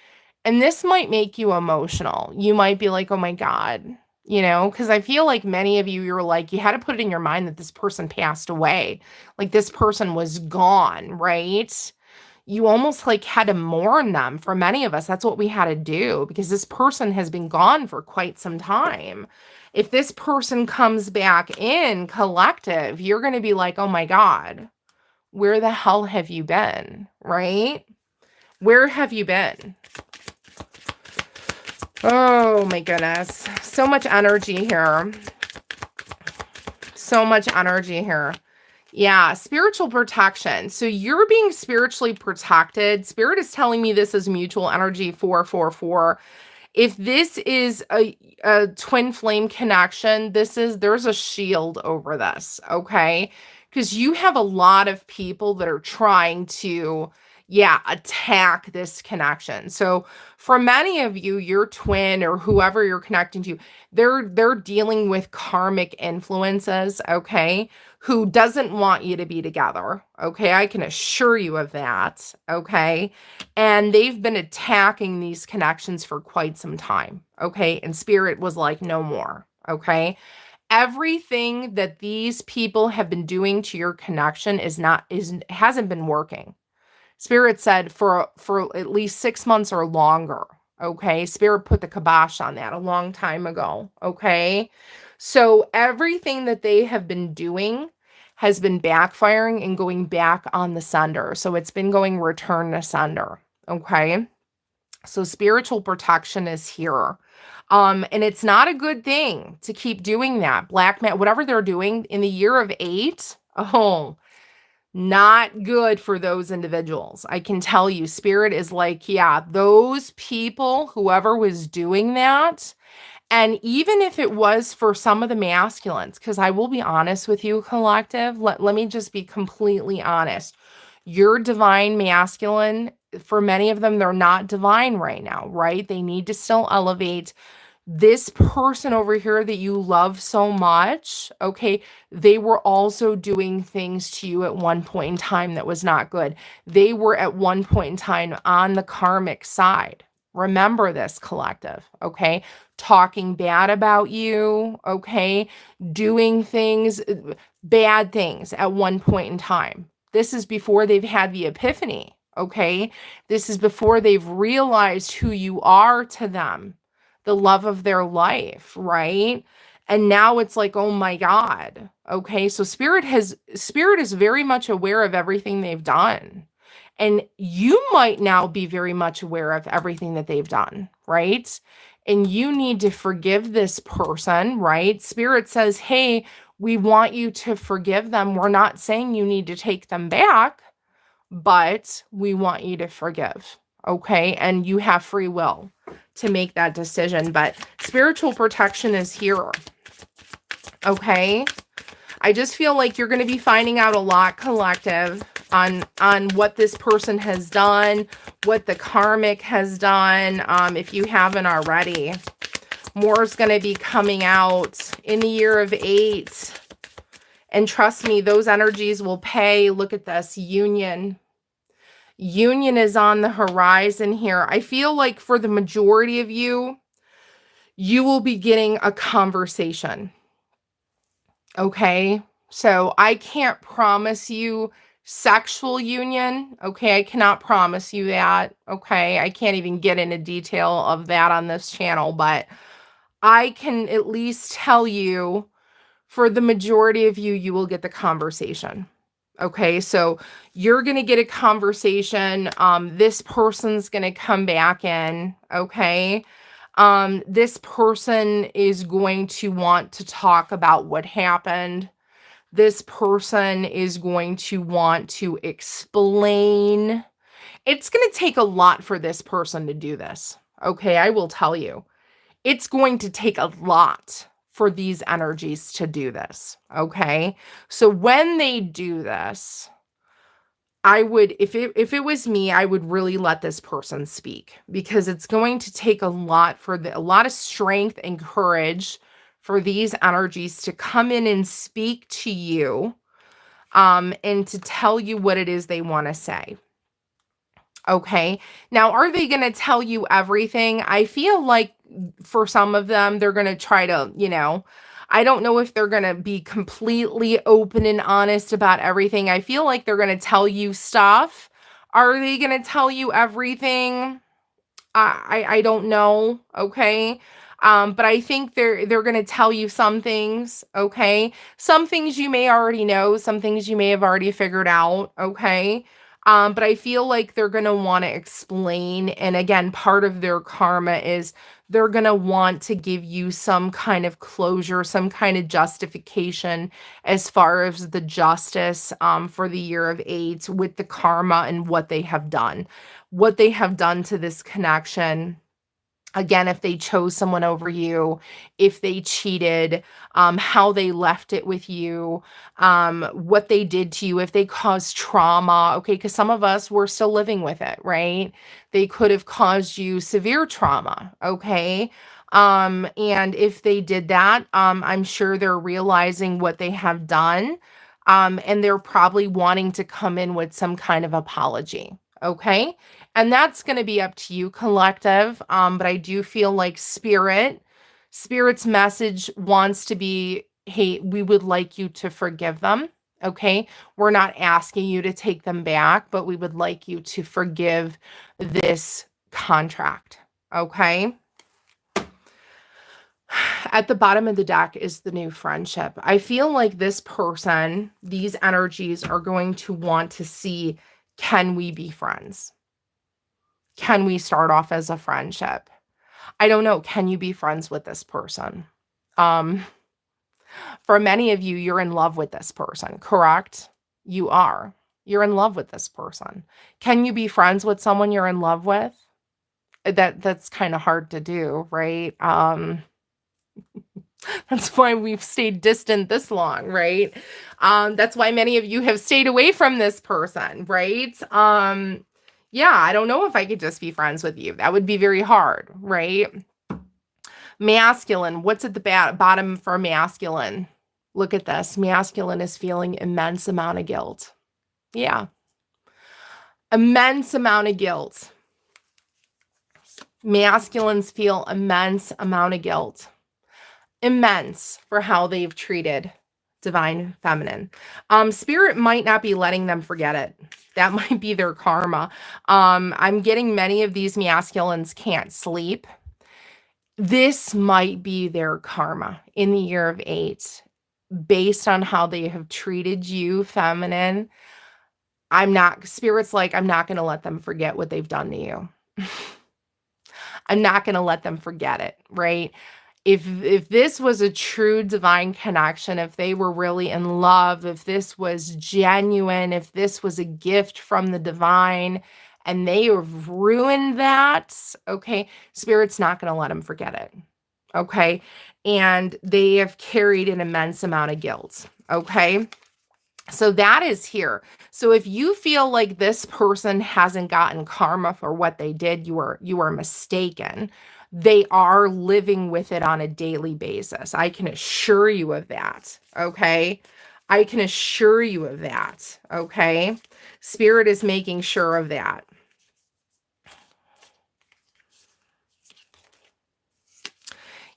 A: And this might make you emotional. You might be like, oh my God, because I feel like many of you, you're like, you had to put it in your mind that this person passed away. Like this person was gone, right? you almost like had to mourn them. For many of us, that's what we had to do because this person has been gone for quite some time. If this person comes back in collective, you're going to be like, oh my God, where the hell have you been? Right? Where have you been? Oh my goodness. So much energy here. So much energy here. Yeah, spiritual protection. So you're being spiritually protected. Spirit is telling me this is mutual energy 444. If this is a twin flame connection, there's a shield over this, okay? Because you have a lot of people that are trying to, yeah, attack this connection. So for many of you, your twin or whoever you're connecting to, they're dealing with karmic influences, okay? Who doesn't want you to be together, okay? I can assure you of that, okay? And they've been attacking these connections for quite some time, okay? And Spirit was like, no more, okay? Everything that these people have been doing to your connection hasn't been working. Spirit said for at least 6 months or longer, okay? Spirit put the kibosh on that a long time ago, okay? So everything that they have been doing has been backfiring and going back on the sender. So it's been going return to sender, okay? So spiritual protection is here. And it's not a good thing to keep doing that. Black man, whatever they're doing in the year of 8, oh, not good for those individuals. I can tell you, Spirit is like, yeah, those people, whoever was doing that, and even if it was for some of the masculines, because I will be honest with you, collective, let me just be completely honest. Your divine masculine, for many of them, they're not divine right now, right? They need to still elevate. This person over here that you love so much, okay, they were also doing things to you at one point in time that was not good. They were at one point in time on the karmic side. Remember this, collective, okay? Talking bad about you, okay? Doing things, bad things at one point in time. This is before they've had the epiphany, okay? This is before they've realized who you are to them, the love of their life, right? And now it's like, oh my God. Okay. So spirit is very much aware of everything they've done. And you might now be very much aware of everything that they've done, right? And you need to forgive this person, right? Spirit says, hey, we want you to forgive them. We're not saying you need to take them back, but we want you to forgive. Okay. And you have free will to make that decision, but spiritual protection is here. Okay. I just feel like you're going to be finding out a lot, collective, on what this person has done, what the karmic has done. If you haven't already, more is going to be coming out in the year of 8. And trust me, those energies will pay. Look at this union. Union is on the horizon here. I feel like for the majority of you, you will be getting a conversation. Okay. So I can't promise you sexual union. Okay. I cannot promise you that. Okay. I can't even get into detail of that on this channel, but I can at least tell you for the majority of you, you will get the conversation. Okay, so you're going to get a conversation. This person's going to come back in. Okay. This person is going to want to talk about what happened. This person is going to want to explain. It's going to take a lot for this person to do this. Okay, I will tell you. It's going to take a lot for these energies to do this, okay? So when they do this, I would, if it was me, I would really let this person speak because it's going to take a lot a lot of strength and courage for these energies to come in and speak to you, and to tell you what it is they want to say. Okay. Now, are they going to tell you everything? I feel like for some of them, they're going to try to, I don't know if they're going to be completely open and honest about everything. I feel like they're going to tell you stuff Are they going to tell you everything? I don't know, okay? But I think they're gonna tell you some things, okay? Some things you may already know, some things you may have already figured out, okay? But I feel like they're gonna want to explain, and again, part of their karma is they're gonna want to give you some kind of closure, some kind of justification as far as the justice for the year of 8 with the karma and what they have done to this connection. Again, if they chose someone over you, if they cheated, how they left it with you, what they did to you, if they caused trauma, okay, because some of us, we're still living with it, right? They could have caused you severe trauma, okay? And if they did that, I'm sure they're realizing what they have done, and they're probably wanting to come in with some kind of apology, okay? And that's going to be up to you, collective. But I do feel like spirit's message wants to be, hey, we would like you to forgive them. Okay. We're not asking you to take them back, but we would like you to forgive this contract. Okay. At the bottom of the deck is the new friendship. I feel like this person, these energies are going to want to see, can we be friends? Can we start off as a friendship? I don't know. Can you be friends with this person? Um, for many of you, you're in love with this person, correct? You are. You're in love with this person. Can you be friends with someone you're in love with? That's kind of hard to do, right? That's why we've stayed distant this long, right? That's why many of you have stayed away from this person, right? Yeah, I don't know if I could just be friends with you. That would be very hard, right? Masculine. What's at the bottom for masculine? Look at this. Masculine is feeling immense amount of guilt. Yeah. Immense amount of guilt. Masculines feel immense amount of guilt. Immense for how they've treated divine feminine. Spirit might not be letting them forget it. That might be their karma. I'm getting many of these masculines can't sleep. This might be their karma in the year of 8, based on how they have treated you, feminine. Spirit's like, I'm not going to let them forget what they've done to you. I'm not going to let them forget it, right? If this was a true divine connection, if they were really in love, if this was genuine, if this was a gift from the divine, and they have ruined that, okay, Spirit's not going to let them forget it, okay? And they have carried an immense amount of guilt, okay? So that is here. So if you feel like this person hasn't gotten karma for what they did, you are mistaken. They are living with it on a daily basis. I can assure you of that. Okay. I can assure you of that. Okay. Spirit is making sure of that.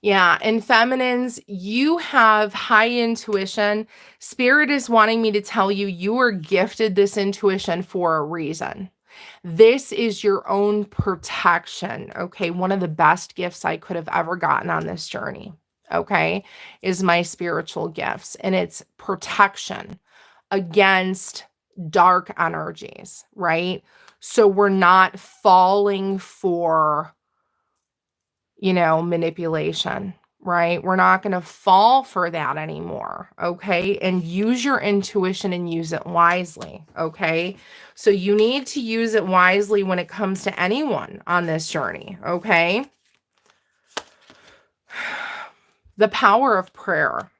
A: Yeah, and feminines, you have high intuition. Spirit is wanting me to tell you, you are gifted this intuition for a reason. This is your own protection, okay? One of the best gifts I could have ever gotten on this journey, okay, is my spiritual gifts, and it's protection against dark energies, right? So we're not falling for manipulation, right? We're not going to fall for that anymore, okay? And use your intuition and use it wisely, okay? So you need to use it wisely when it comes to anyone on this journey, okay? The power of prayer.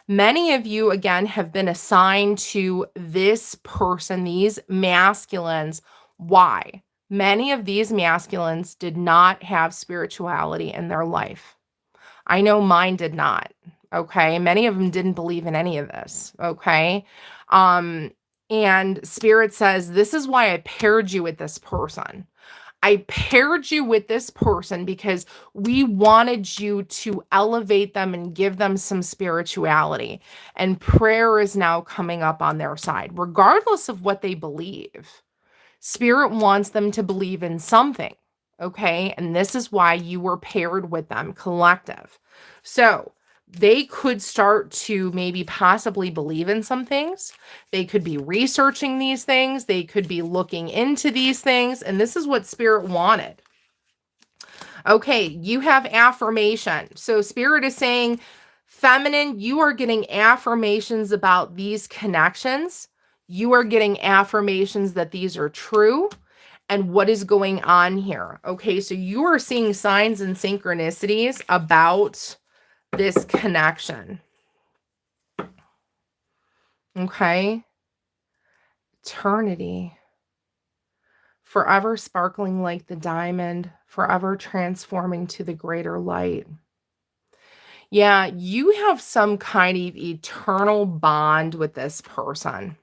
A: Many of you, again, have been assigned to this person, these masculines. Why? Many of these masculines did not have spirituality in their life. I know mine did not. Okay. Many of them didn't believe in any of this. Okay. And Spirit says, this is why I paired you with this person. I paired you with this person because we wanted you to elevate them and give them some spirituality. And prayer is now coming up on their side, regardless of what they believe. Spirit wants them to believe in something, okay? And this is why you were paired with them, collective. So they could start to maybe possibly believe in some things. They could be researching these things. They could be looking into these things. And this is what Spirit wanted. Okay, you have affirmation. So Spirit is saying, feminine, you are getting affirmations about these connections. You are getting affirmations that these are true and what is going on here. Okay, so you are seeing signs and synchronicities about this connection. Okay, eternity. Forever sparkling like the diamond, forever transforming to the greater light. Yeah, you have some kind of eternal bond with this person.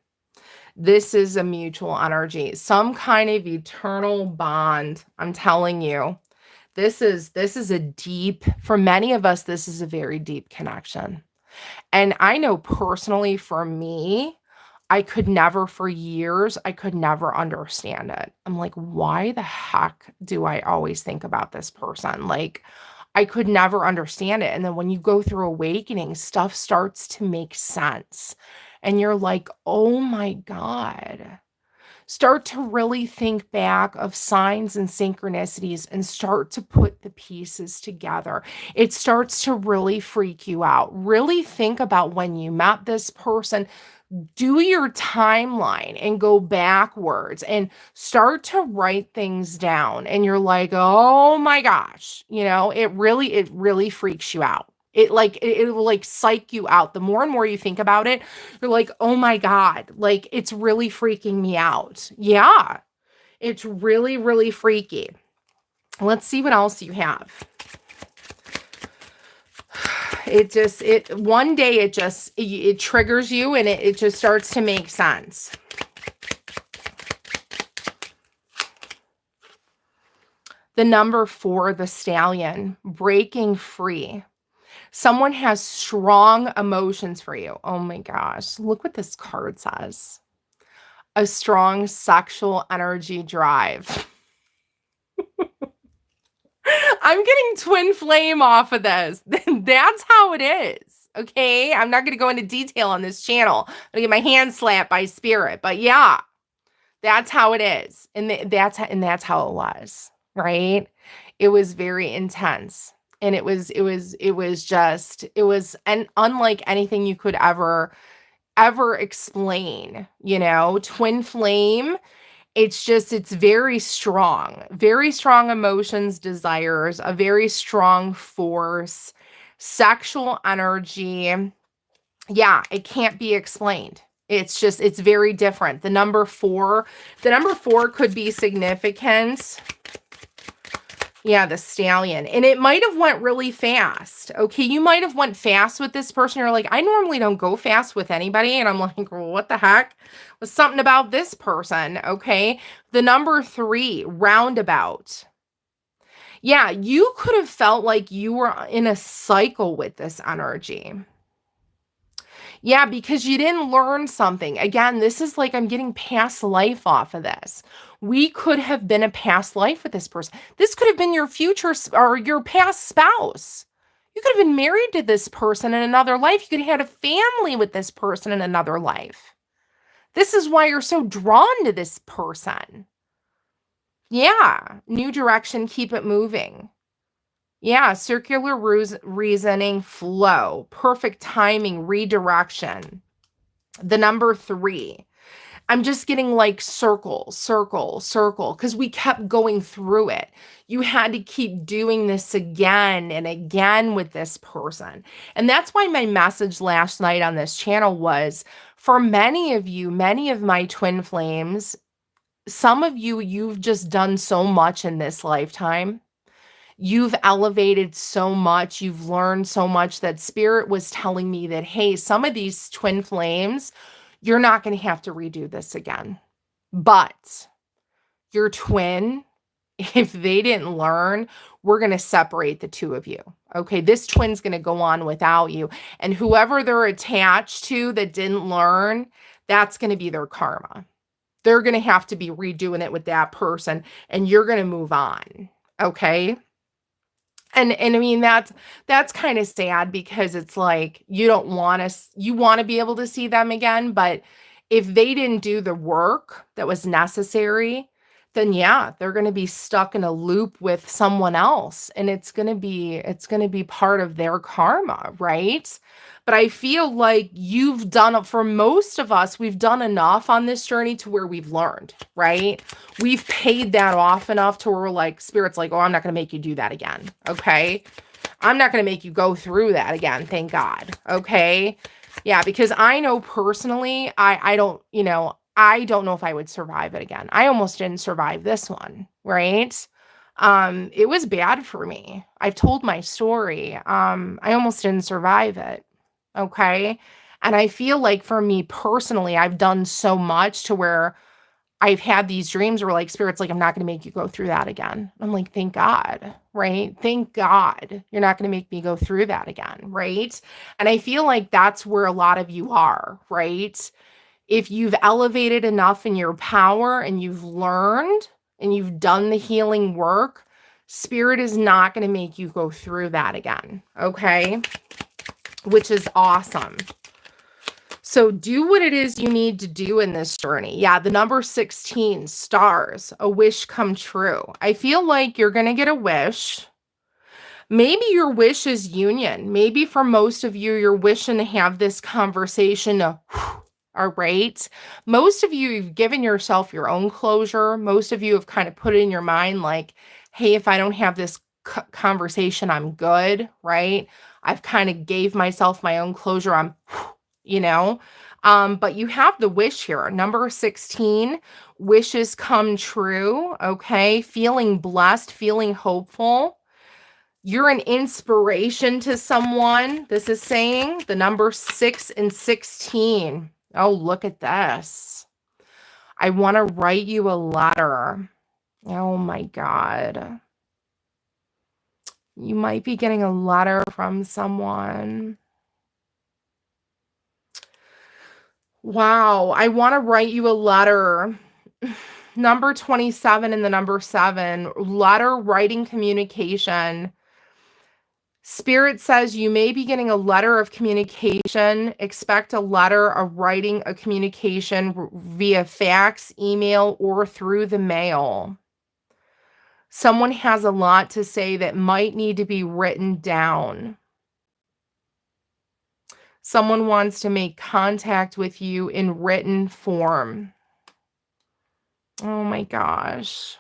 A: This is a mutual energy, some kind of eternal bond. I'm telling you, this is a deep, for many of us, this is a very deep connection. And I know personally for me, I could never, for years, I could never understand it. I'm like, why the heck do I always think about this person? Like, I could never understand it. And then when you go through awakening, stuff starts to make sense. And you're like, oh my God. Start to really think back of signs and synchronicities and start to put the pieces together. It starts to really freak you out. Really think about when you met this person. Do your timeline and go backwards and start to write things down. And you're like, oh my gosh, it really freaks you out. It will like psych you out. The more and more you think about it, you're like, oh my God, like it's really freaking me out. Yeah, it's really, really freaky. Let's see what else you have. One day it triggers you and it just starts to make sense. The number 4, the stallion, breaking free. Someone has strong emotions for you. Oh my gosh. Look what this card says. A strong sexual energy drive. I'm getting twin flame off of this. That's how it is. Okay. I'm not going to go into detail on this channel. I'm going to get my hand slapped by Spirit. But yeah, that's how it is. And that's how it was. Right. It was very intense. And it was unlike anything you could ever explain, twin flame. It's very strong emotions, desires, a very strong force, sexual energy. Yeah, it can't be explained. It's very different. The number 4 could be significant. Yeah, the stallion. And it might have went really fast. Okay, you might have went fast with this person. You're like, I normally don't go fast with anybody. And I'm like, well, what the heck? Was something about this person. Okay. The number 3, roundabout. Yeah, you could have felt like you were in a cycle with this energy. Yeah, because you didn't learn something. Again, this is like I'm getting past life off of this. We could have been a past life with this person. This could have been your future or your past spouse. You could have been married to this person in another life. You could have had a family with this person in another life. This is why you're so drawn to this person. Yeah, new direction, keep it moving. Yeah, circular reasoning, flow, perfect timing, redirection. The number 3. I'm just getting like circle, because we kept going through it. You had to keep doing this again and again with this person. And that's why my message last night on this channel was, for many of you, many of my twin flames, some of you, you've just done so much in this lifetime. You've elevated so much. You've learned so much that Spirit was telling me that, hey, some of these twin flames, you're not going to have to redo this again. But your twin, if they didn't learn, we're going to separate the two of you. Okay, this twin's going to go on without you. And whoever they're attached to that didn't learn, that's going to be their karma. they're going to have to be redoing it with that person, and you're going to move on. Okay. And I mean, that's kind of sad, because it's like, you don't want to, you want to be able to see them again, but if they didn't do the work that was necessary, then yeah, they're going to be stuck in a loop with someone else, and it's going to be part of their karma, right? But I feel like you've done it. For most of us, we've done enough on this journey to where we've learned, right? We've paid that off enough to where we're like, Spirit's like, oh, I'm not going to make you do that again. Okay. I'm not going to make you go through that again. Thank God. Okay. Yeah. Because I know personally, I don't, I don't know if I would survive it again. I almost didn't survive this one. Right. It was bad for me. I've told my story. I almost didn't survive it. Okay. And I feel like for me personally, I've done so much to where I've had these dreams where like Spirit's like, I'm not going to make you go through that again. I'm like, thank God, right? Thank God you're not going to make me go through that again, right? And I feel like that's where a lot of you are, right? If you've elevated enough in your power and you've learned and you've done the healing work, Spirit is not going to make you go through that again, okay? Which is awesome. So do what it is you need to do in this journey. Yeah, the number 16, stars, a wish come true. I feel like you're going to get a wish. Maybe your wish is union. Maybe for most of you, you're wishing to have this conversation. All right. Most of you, you've given yourself your own closure. Most of you have kind of put it in your mind like, hey, if I don't have this conversation, I'm good, right? I've kind of gave myself my own closure. But you have the wish here. Number 16, wishes come true. Okay. Feeling blessed, feeling hopeful. You're an inspiration to someone. This is saying the number 6 and 16. Oh, look at this. I want to write you a letter. Oh my God. You might be getting a letter from someone. Wow. I want to write you a letter. Number 27 and the number 7, letter, writing, communication. Spirit says you may be getting a letter of communication. Expect a letter, a writing, a communication via fax, email, or through the mail. Someone has a lot to say that might need to be written down. Someone wants to make contact with you in written form. Oh my gosh.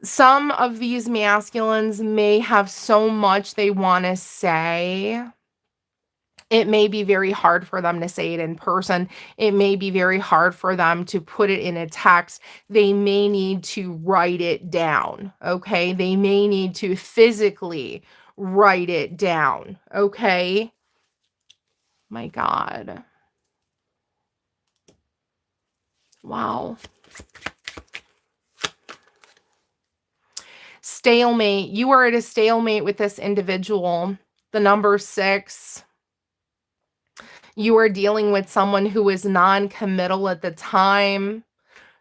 A: Some of these masculines may have so much they want to say. It may be very hard for them to say it in person. It may be very hard for them to put it in a text. They may need to write it down, okay? They may need to physically write it down, okay? My God. Wow. Stalemate. You are at a stalemate with this individual. The number 6. You are dealing with someone who is non-committal at the time,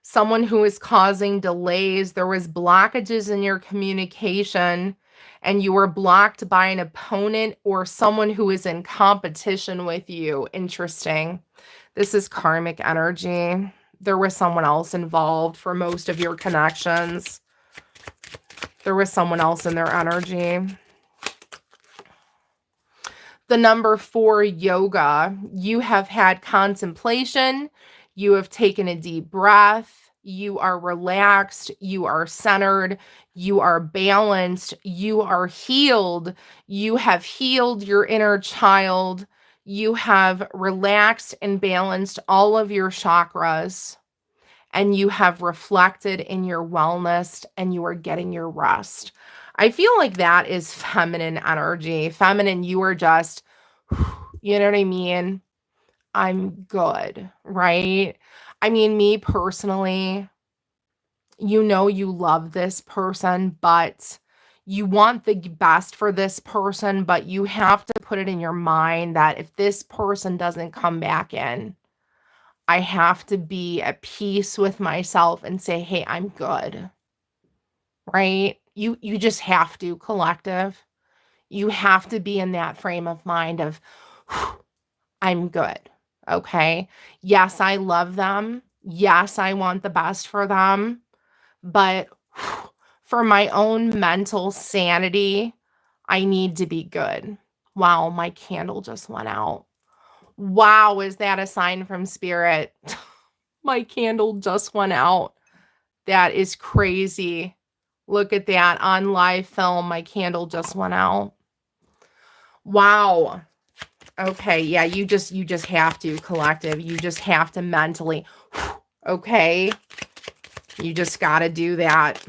A: someone who is causing delays. There was blockages in your communication, and you were blocked by an opponent or someone who is in competition with you. Interesting. This is karmic energy. There was someone else involved for most of your connections. There was someone else in their energy. The number 4, yoga. You have had contemplation. You have taken a deep breath. You are relaxed. You are centered. You are balanced. You are healed. You have healed your inner child. You have relaxed and balanced all of your chakras. And you have reflected in your wellness, and you are getting your rest. I feel like that is feminine energy. Feminine, you are just, you know what I mean? I'm good, right? I mean, me personally, you love this person, but you want the best for this person, but you have to put it in your mind that if this person doesn't come back in, I have to be at peace with myself and say, "Hey, I'm good." Right? You just have to, collective. You have to be in that frame of mind of, I'm good. Okay? Yes, I love them. Yes, I want the best for them, but for my own mental sanity, I need to be good. Wow, my candle just went out. Wow, is that a sign from spirit? My candle just went out. That is crazy. Look at that on live film. My candle just went out. Wow. Okay, yeah, you just have to, collective. You just have to mentally. Okay? You just got to do that.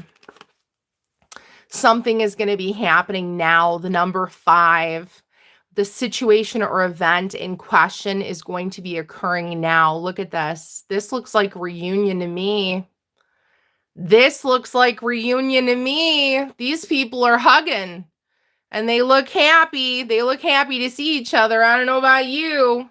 A: Something is going to be happening now. The number 5. The situation or event in question is going to be occurring now. Look at this. This looks like reunion to me. This looks like reunion to me. These people are hugging and they look happy. They look happy to see each other. I don't know about you.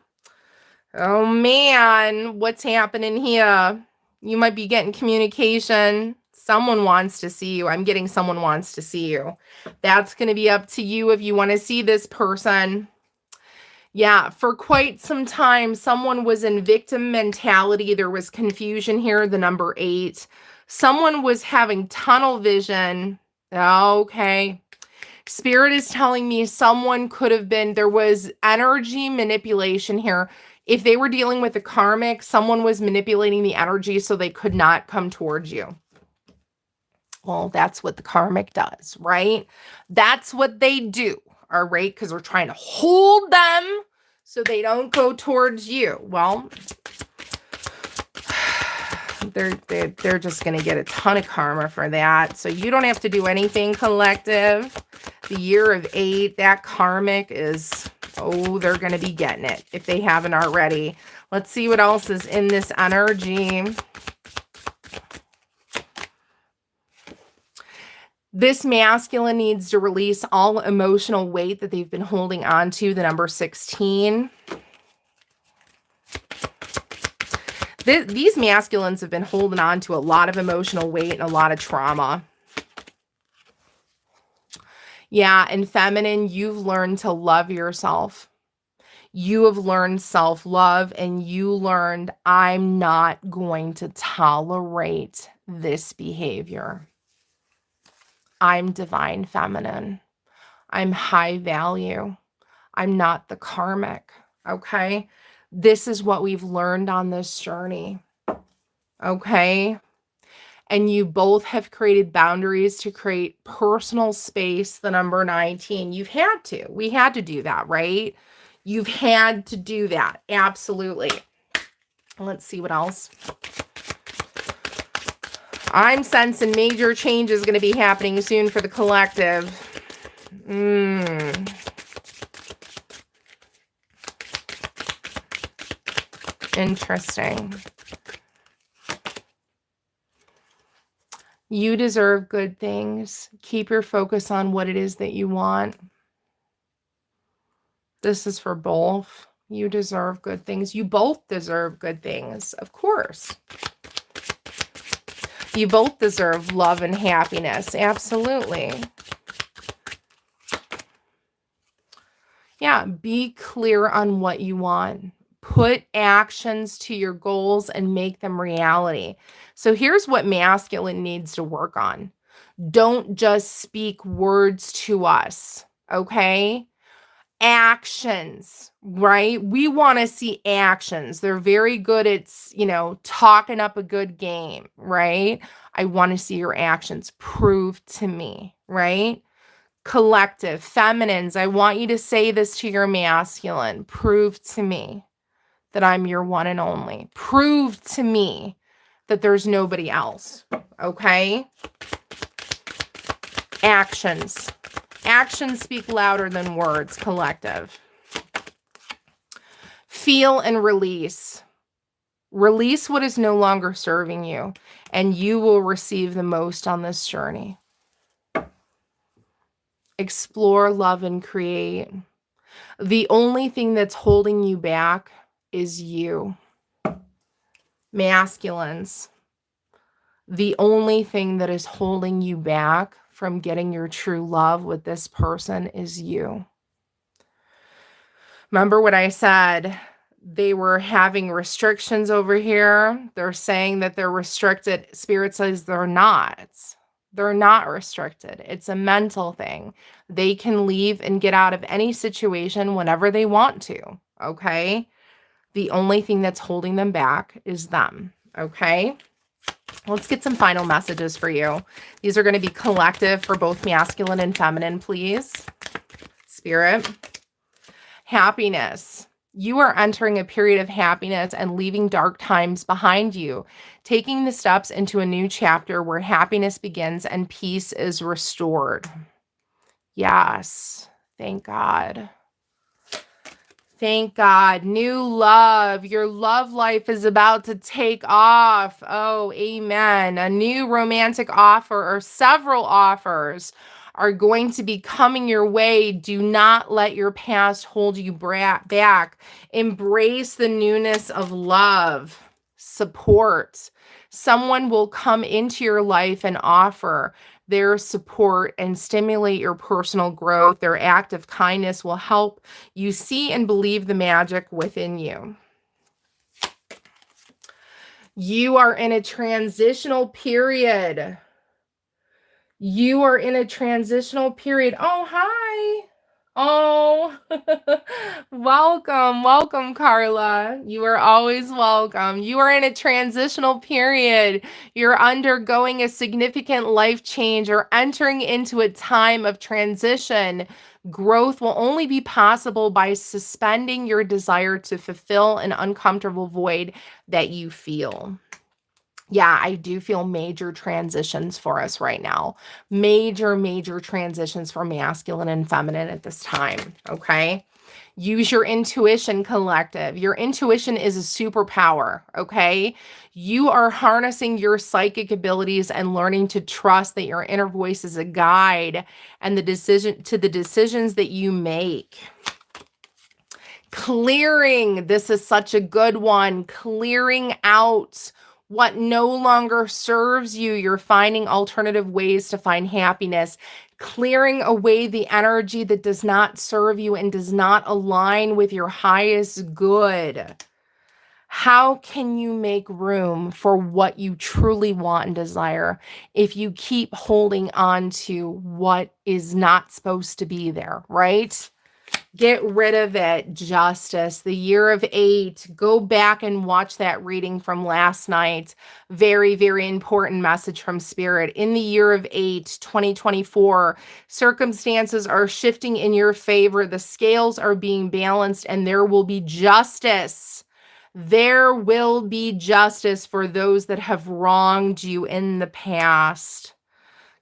A: Oh man, what's happening here? You might be getting communication. Someone wants to see you. I'm getting someone wants to see you. That's going to be up to you if you want to see this person. Yeah, for quite some time, someone was in victim mentality. There was confusion here, the number 8. Someone was having tunnel vision. Okay. Spirit is telling me someone could have been, there was energy manipulation here. If they were dealing with a karmic, someone was manipulating the energy so they could not come towards you. Well, that's what the karmic does, right? That's what they do, all right? Because they're trying to hold them so they don't go towards you. Well, they're just going to get a ton of karma for that. So you don't have to do anything, collective. The year of 8, that karmic is, oh, they're going to be getting it if they haven't already. Let's see what else is in this energy. This masculine needs to release all emotional weight that they've been holding on to, the number 16. These masculines have been holding on to a lot of emotional weight and a lot of trauma. Yeah, and feminine, you've learned to love yourself. You have learned self-love, and you learned, I'm not going to tolerate this behavior. I'm divine feminine. I'm high value. I'm not the karmic, okay? This is what we've learned on this journey, okay? And you both have created boundaries to create personal space, the number 19. You've had to. We had to do that, right? You've had to do that. Absolutely. Let's see what else. I'm sensing major change is going to be happening soon for the collective. Interesting. You deserve good things. Keep your focus on what it is that you want. This is for both. You deserve good things. You both deserve good things, of course. You both deserve love and happiness. Absolutely. Yeah, be clear on what you want. Put actions to your goals and make them reality. So here's what masculine needs to work on. Don't just speak words to us, okay? Actions, right? We want to see actions. They're very good at, talking up a good game, right? I want to see your actions. Prove to me, right? Collective, feminines, I want you to say this to your masculine. Prove to me that I'm your one and only. Prove to me that there's nobody else, okay? Actions. Actions speak louder than words, collective. Feel and release. Release what is no longer serving you, and you will receive the most on this journey. Explore, love, and create. The only thing that's holding you back is you. Masculines, the only thing that is holding you back from getting your true love with this person is you. Remember what I said? They were having restrictions over here. They're saying that they're restricted. Spirit says they're not. They're not restricted. It's a mental thing. They can leave and get out of any situation whenever they want to. Okay. The only thing that's holding them back is them. Okay. Let's get some final messages for you. These are going to be collective for both masculine and feminine, please. Spirit. Happiness. You are entering a period of happiness and leaving dark times behind you, taking the steps into a new chapter where happiness begins and peace is restored. Yes. Thank God. Thank God. New love. Your love life is about to take off. Oh, amen. A new romantic offer or several offers are going to be coming your way. Do not let your past hold you back. Embrace the newness of love, support. Someone will come into your life and offer their support and stimulate your personal growth. Their act of kindness will help you see and believe the magic within you. You are in a transitional period. You are in a transitional period. Oh, hi. Oh, welcome. Welcome, Carla. You are always welcome. You are in a transitional period. You're undergoing a significant life change or entering into a time of transition. Growth will only be possible by suspending your desire to fulfill an uncomfortable void that you feel. Yeah, I do feel major transitions for us right now. Major transitions for masculine and feminine at this time, okay? Use your intuition, collective. Your intuition is a superpower, okay? You are harnessing your psychic abilities and learning to trust that your inner voice is a guide and the decisions that you make. Clearing, this is such a good one. Clearing out what no longer serves you. You're finding alternative ways to find happiness. Clearing away the energy that does not serve you and does not align with your highest good. How can you make room for what you truly want and desire if you keep holding on to what is not supposed to be there, right? Get rid of it, Justice. The year of 8. Go back and watch that reading from last night. Very important message from Spirit. In the year of 8, 2024, circumstances are shifting in your favor. The scales are being balanced and there will be justice. There will be justice for those that have wronged you in the past.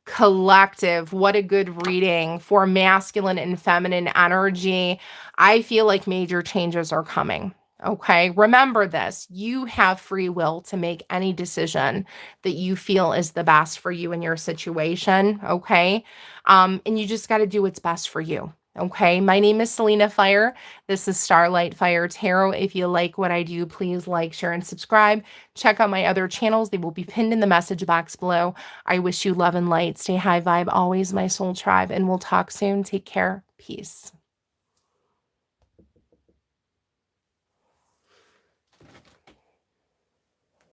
A: Collective, what a good reading for masculine and feminine energy. I feel like major changes are coming. Okay, remember this. You have free will to make any decision that you feel is the best for you in your situation. Okay, and you just got to do what's best for you. Okay, my name is Selena Fire. This is Starlight Fire Tarot. If you like what I do, please like, share, and subscribe. Check out my other channels. They will be pinned in the message box below. I wish you love and light. Stay high vibe, always my soul tribe, and we'll talk soon. Take care. Peace.